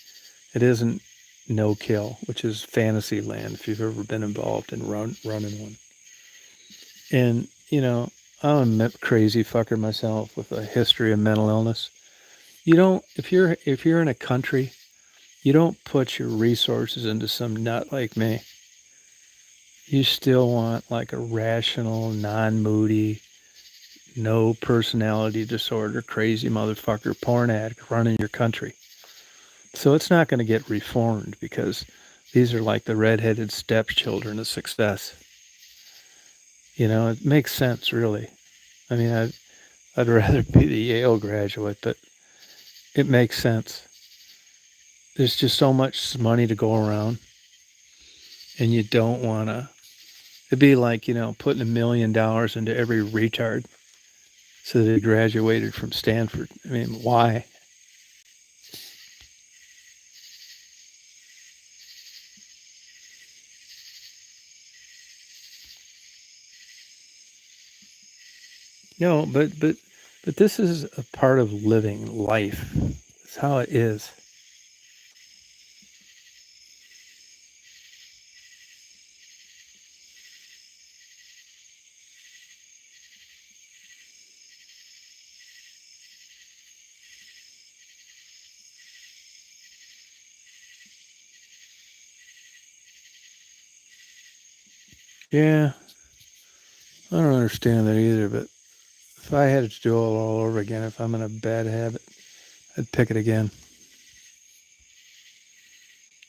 It isn't no kill, which is fantasy land if you've ever been involved in running one. And I'm a crazy fucker myself with a history of mental illness. You don't if you're in a country, you don't put your resources into some nut like me. You still want like a rational, non-moody, no personality disorder, crazy motherfucker, porn addict running your country. So it's not going to get reformed because these are like the redheaded stepchildren of success. It makes sense, really. I mean, I'd rather be the Yale graduate, but it makes sense. There's just so much money to go around, and you don't want to. It'd be like, putting $1 million into every retard so that they graduated from Stanford. I mean, why? No, but this is a part of living life. It's how it is. Yeah, I don't understand that either, but if I had to do it all over again, if I'm in a bad habit, I'd pick it again.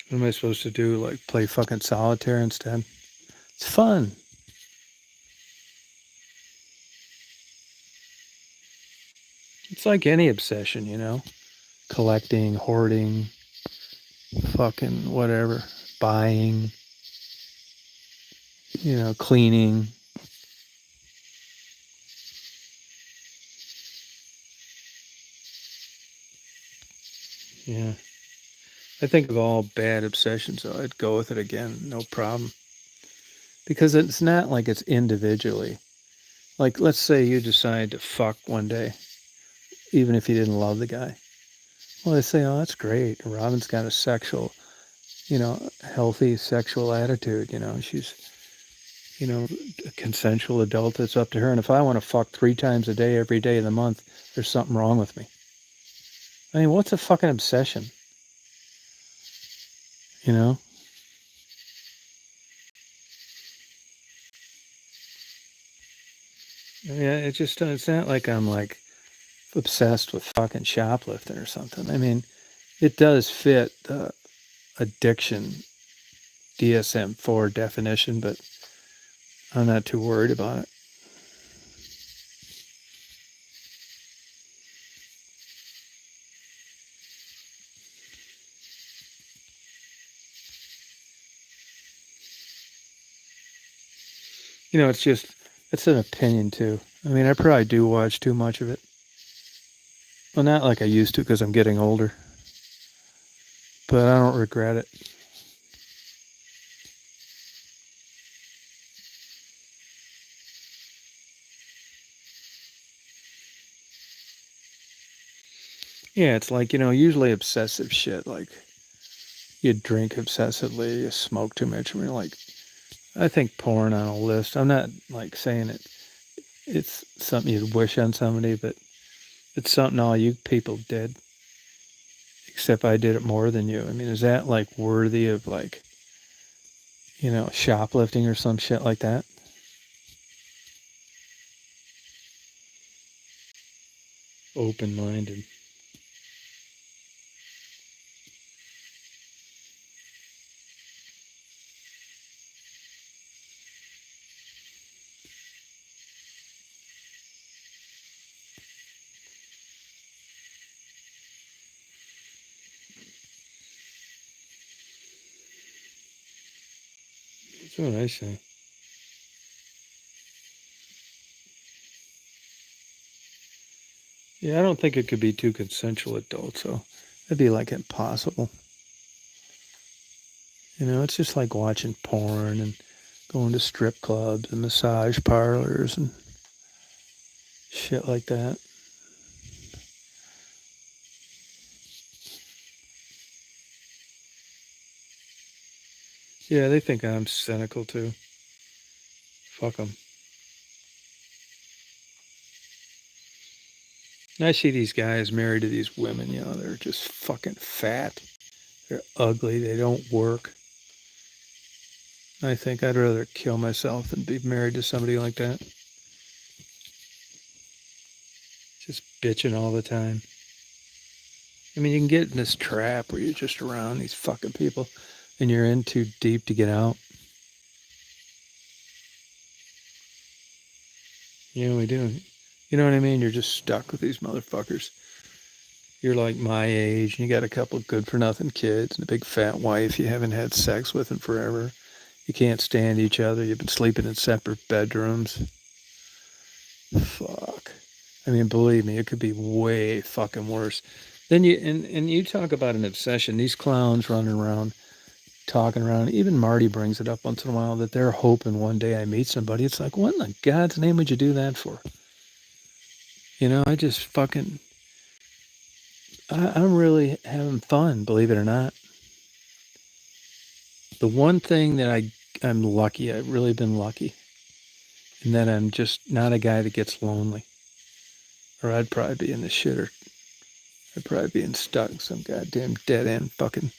What am I supposed to do? Like play fucking solitaire instead? It's fun. It's like any obsession, you know? Collecting, hoarding, fucking whatever, buying, you know, cleaning. Yeah. I think of all bad obsessions, so I'd go with it again, no problem. Because it's not like it's individually. Like, let's say you decide to fuck one day, even if you didn't love the guy. Well, they say, oh, that's great. Robin's got a sexual, you know, healthy sexual attitude. You know, she's, you know, a consensual adult. It's up to her. And if I want to fuck 3 times a day, every day of the month, there's something wrong with me. I mean, what's a fucking obsession? You know? Yeah, it's not like I'm like obsessed with fucking shoplifting or something. I mean, it does fit the addiction DSM-4 definition, but I'm not too worried about it. You know, it's an opinion too. I mean, I probably do watch too much of it. Well, not like I used to because I'm getting older, but I don't regret it. Yeah, it's like, you know, usually obsessive shit, like you drink obsessively, you smoke too much. I mean, like, I think porn on a list. I'm not like saying it's something you'd wish on somebody, but it's something all you people did, except I did it more than you. I mean, is that like worthy of like, you know, shoplifting or some shit like that? Open minded. That's what I say. Yeah, I don't think it could be two consensual adults, so that'd be like impossible. You know, it's just like watching porn and going to strip clubs and massage parlors and shit like that. Yeah, they think I'm cynical too. Fuck them. I see these guys married to these women, you know, they're just fucking fat. They're ugly. They don't work. I think I'd rather kill myself than be married to somebody like that. Just bitching all the time. I mean, you can get in this trap where you're just around these fucking people and you're in too deep to get out. Yeah, we do. You know what I mean? You're just stuck with these motherfuckers. You're like my age, and you got a couple of good for nothing kids and a big fat wife you haven't had sex with in forever. You can't stand each other. You've been sleeping in separate bedrooms. Fuck. I mean, believe me, it could be way fucking worse. Then and you talk about an obsession. These clowns running around, talking around. Even Marty brings it up once in a while that they're hoping one day I meet somebody. It's like, what in the God's name would you do that for? You know, I just fucking I'm really having fun, believe it or not. The one thing that I'm lucky, I've really been lucky, in that I'm just not a guy that gets lonely. Or I'd probably be in the shitter. I'd probably be in stuck some goddamn dead end fucking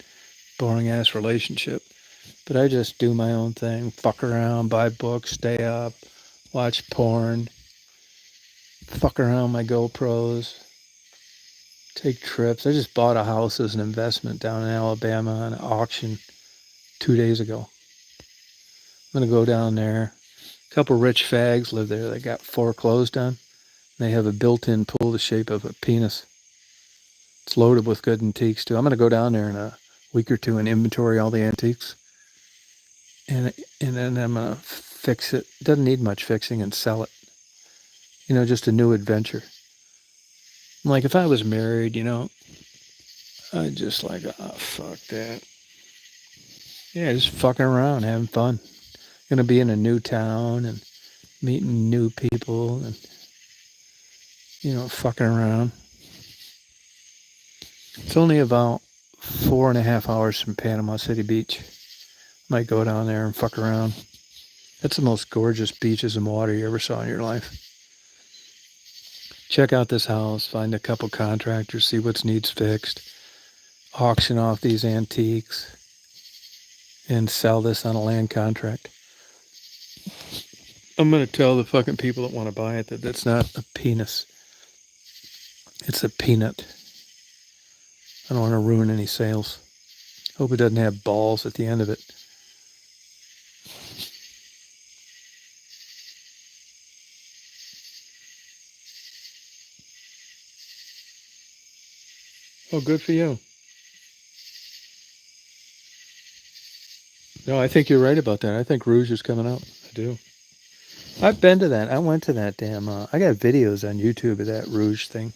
boring ass relationship. But I just do my own thing, fuck around, buy books, stay up, watch porn, fuck around my GoPros, take trips. I just bought a house as an investment down in Alabama on an auction 2 days ago. I'm gonna go down there. A couple rich fags live there. They got foreclosed on. They have a built-in pool the shape of a penis. It's loaded with good antiques too. I'm gonna go down there in a week or two and inventory all the antiques, and then I'm gonna fix it. Doesn't need much fixing, and sell it. Just a new adventure. Like if I was married, I'd just like, oh fuck that. Yeah, just fucking around, having fun. Gonna be in a new town and meeting new people and fucking around. It's only about 4.5 hours from Panama City Beach. Might go down there and fuck around. That's the most gorgeous beaches and water you ever saw in your life. Check out this house, find a couple contractors, see what needs fixed, auction off these antiques, and sell this on a land contract. I'm going to tell the fucking people that want to buy it that that's not a penis. It's a peanut. I don't want to ruin any sales. Hope it doesn't have balls at the end of it. Oh, good for you. No, I think you're right about that. I think Rouge is coming out. I do. I've been to that. I went to that damn. I got videos on YouTube of that Rouge thing.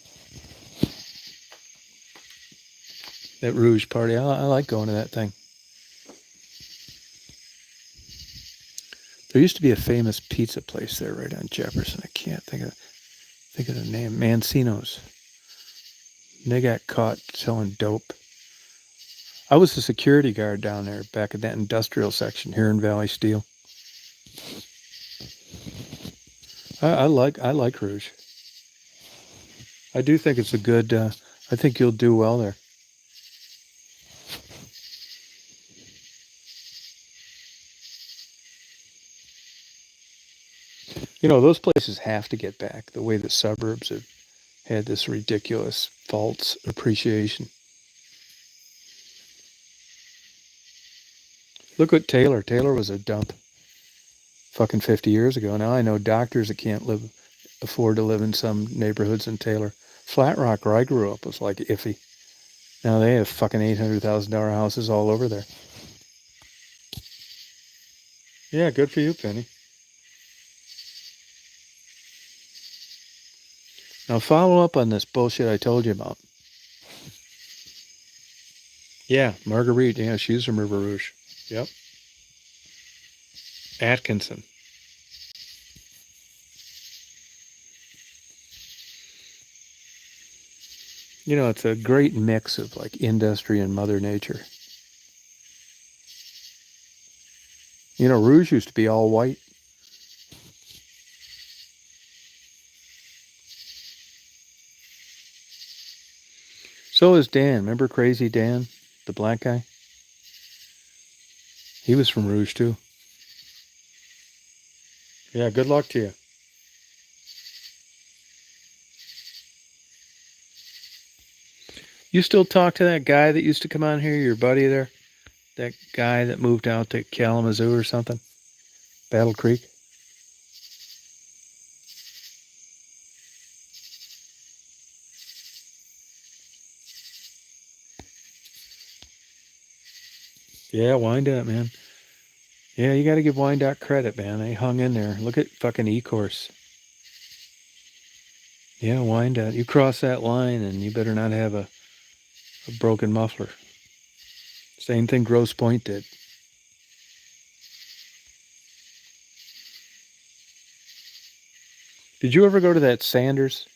That Rouge party. I like going to that thing. There used to be a famous pizza place there right on Jefferson. I can't think of the name. Mancino's. And they got caught selling dope. I was the security guard down there back in that industrial section here in Valley Steel. I like Rouge. I do think it's a good. I think you'll do well there. Those places have to get back the way the suburbs have had this ridiculous false appreciation. Look at Taylor. Taylor was a dump fucking 50 years ago. Now I know doctors that can't afford to live in some neighborhoods in Taylor. Flat Rock, where I grew up, was like iffy. Now they have fucking $800,000 houses all over there. Yeah, good for you, Penny. Now follow up on this bullshit I told you about. Yeah, Marguerite. Yeah, she's from River Rouge. Yep. Atkinson. It's a great mix of like industry and Mother Nature. Rouge used to be all white. So is Dan. Remember Crazy Dan, the black guy? He was from Rouge too. Yeah, good luck to you. You still talk to that guy that used to come on here, your buddy there? That guy that moved out to Kalamazoo or something? Battle Creek? Yeah, Wyandotte, man. Yeah, you got to give Wyandotte credit, man. They hung in there. Look at fucking E-Course. Yeah, Wyandotte. You cross that line and you better not have a broken muffler. Same thing Grosse Pointe did. Did you ever go to that Sanders?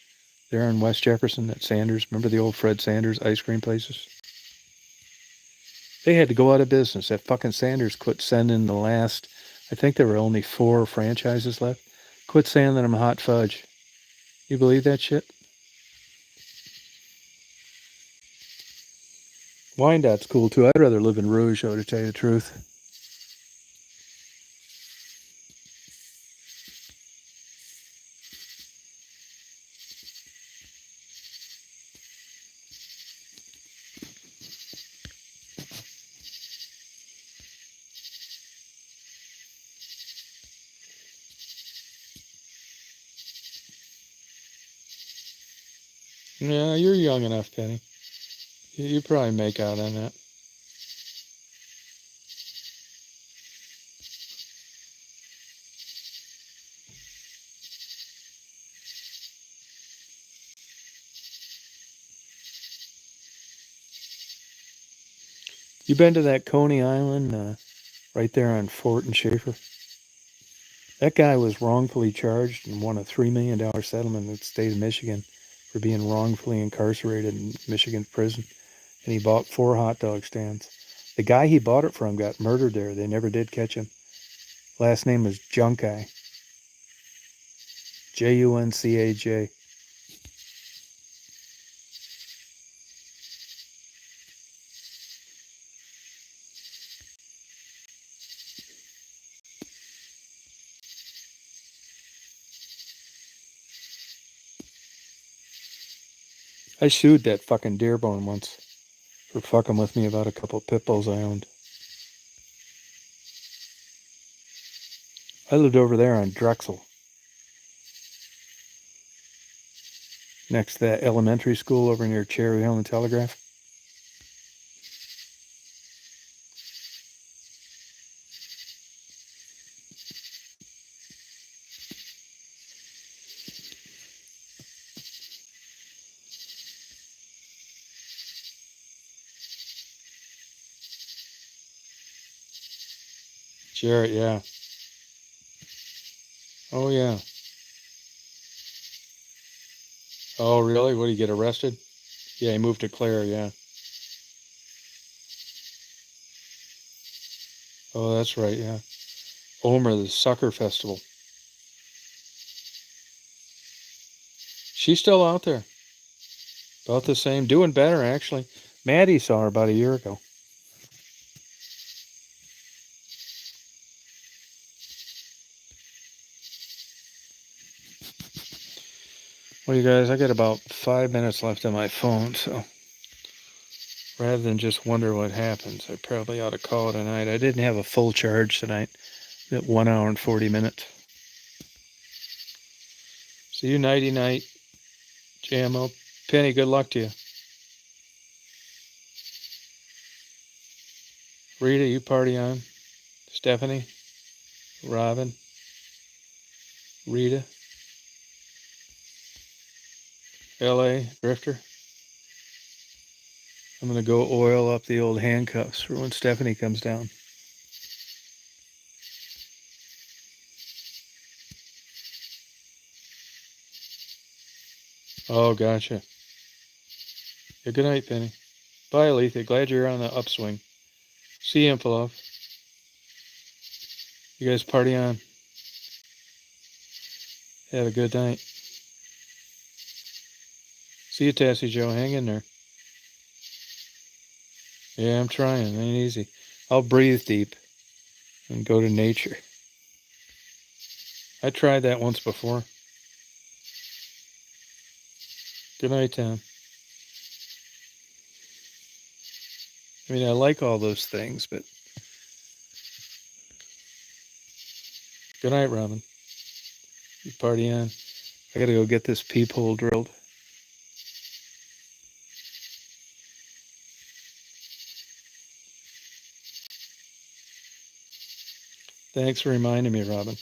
there in West Jefferson at Sanders. Remember the old Fred Sanders ice cream places? They had to go out of business. That fucking Sanders quit sending the last, I think there were only 4 franchises left. Quit sending them hot fudge. You believe that shit? Wyandottes cool too. I'd rather live in Rouge, though, to tell you the truth. Yeah, you're young enough, Penny. You probably make out on that. You been to that Coney Island, right there on Fort and Schaefer? That guy was wrongfully charged and won a $3 million settlement in the state of Michigan for being wrongfully incarcerated in Michigan prison. And he bought 4 hot dog stands. The guy he bought it from got murdered there. They never did catch him. Last name was Junkai. Juncaj. I sued that fucking Dearborn once for fucking with me about a couple pit bulls I owned. I lived over there on Drexel, next to that elementary school over near Cherry Hill and Telegraph. Jarrett, yeah. Oh, yeah. Oh, really? What, did he get arrested? Yeah, he moved to Clare, yeah. Oh, that's right, yeah. Omer, the Sucker Festival. She's still out there. About the same. Doing better, actually. Maddie saw her about a year ago. Well, you guys, I got about 5 minutes left on my phone, so rather than just wonder what happens, I probably ought to call it a night. I didn't have a full charge tonight at 1 hour and 40 minutes. See you nighty night, JMO. Penny, good luck to you. Rita, you party on. Stephanie, Robin, Rita, LA, Drifter. I'm going to go oil up the old handcuffs for when Stephanie comes down. Oh, gotcha. Yeah, good night, Penny. Bye, Aletha. Glad you're on the upswing. See you, Infilov. You guys party on. Have a good night. See you, Tassie Joe. Hang in there. Yeah, I'm trying. It ain't easy. I'll breathe deep and go to nature. I tried that once before. Good night, Tom. I mean, I like all those things, but good night, Robin. You party on. I gotta go get this peephole drilled. Thanks for reminding me, Robin.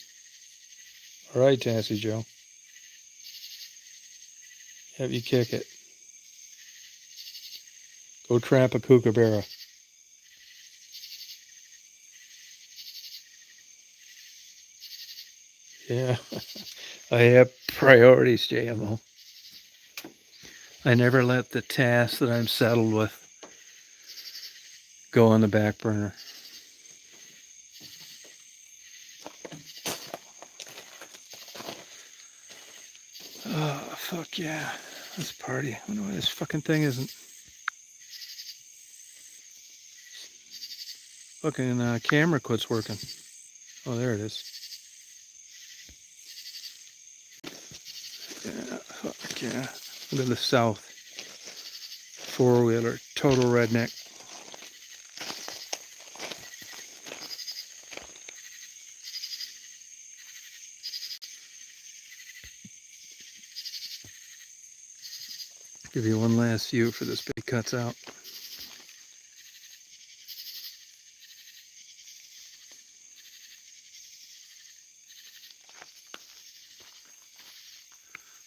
All right, Tassie Joe. Have you kick it. Go trap a kookaburra. Yeah, I have priorities, JMO. I never let the task that I'm settled with go on the back burner. Oh, fuck yeah. Let's party. I wonder why this fucking thing isn't. Fucking camera quits working. Oh, there it is. Yeah, fuck yeah. Look at the south. Four-wheeler, total redneck. Give you one last view for this big cuts out.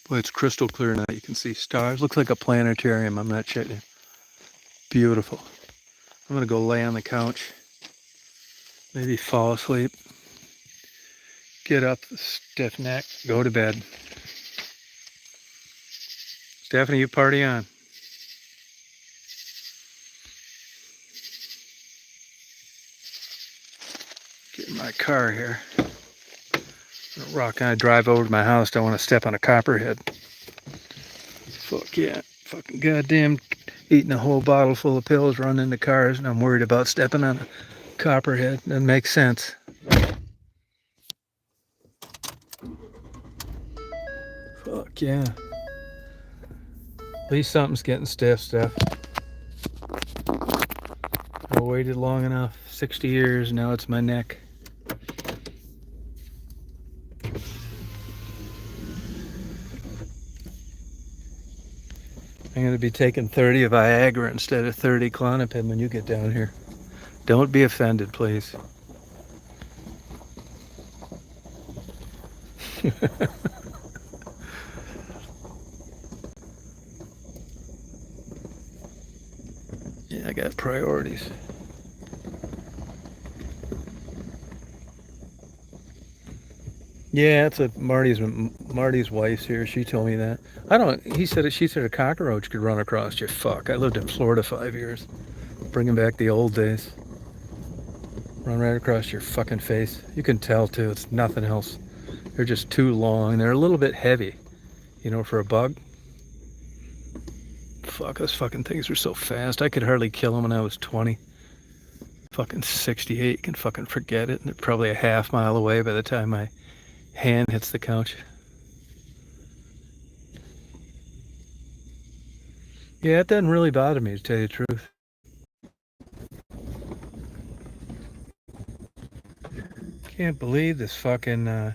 Boy, it's crystal clear now. You can see stars. Looks like a planetarium. I'm not shitting. Beautiful. I'm gonna go lay on the couch. Maybe fall asleep. Get up, stiff neck, go to bed. Stephanie, you party on. Get in my car here. Rock on, drive over to my house. Don't want to step on a copperhead. Fuck yeah. Fucking goddamn eating a whole bottle full of pills, running into cars, and I'm worried about stepping on a copperhead. Doesn't make sense. Fuck yeah. At least something's getting stiff, Steph. I waited long enough. 60 years, now it's my neck. I'm going to be taking 30 of Viagra instead of 30 Klonopin when you get down here. Don't be offended, please. Yeah, I got priorities. Yeah, it's Marty's wife's here. She told me that. I don't. She said a cockroach could run across you. Fuck. I lived in Florida 5 years. Bringing back the old days. Run right across your fucking face. You can tell too. It's nothing else. They're just too long. They're a little bit heavy, you know, for a bug. Fuck, those fucking things are so fast. I could hardly kill them when I was 20. Fucking 68. You can fucking forget it. And they're probably a half mile away by the time my hand hits the couch. Yeah, it doesn't really bother me, to tell you the truth. Can't believe this fucking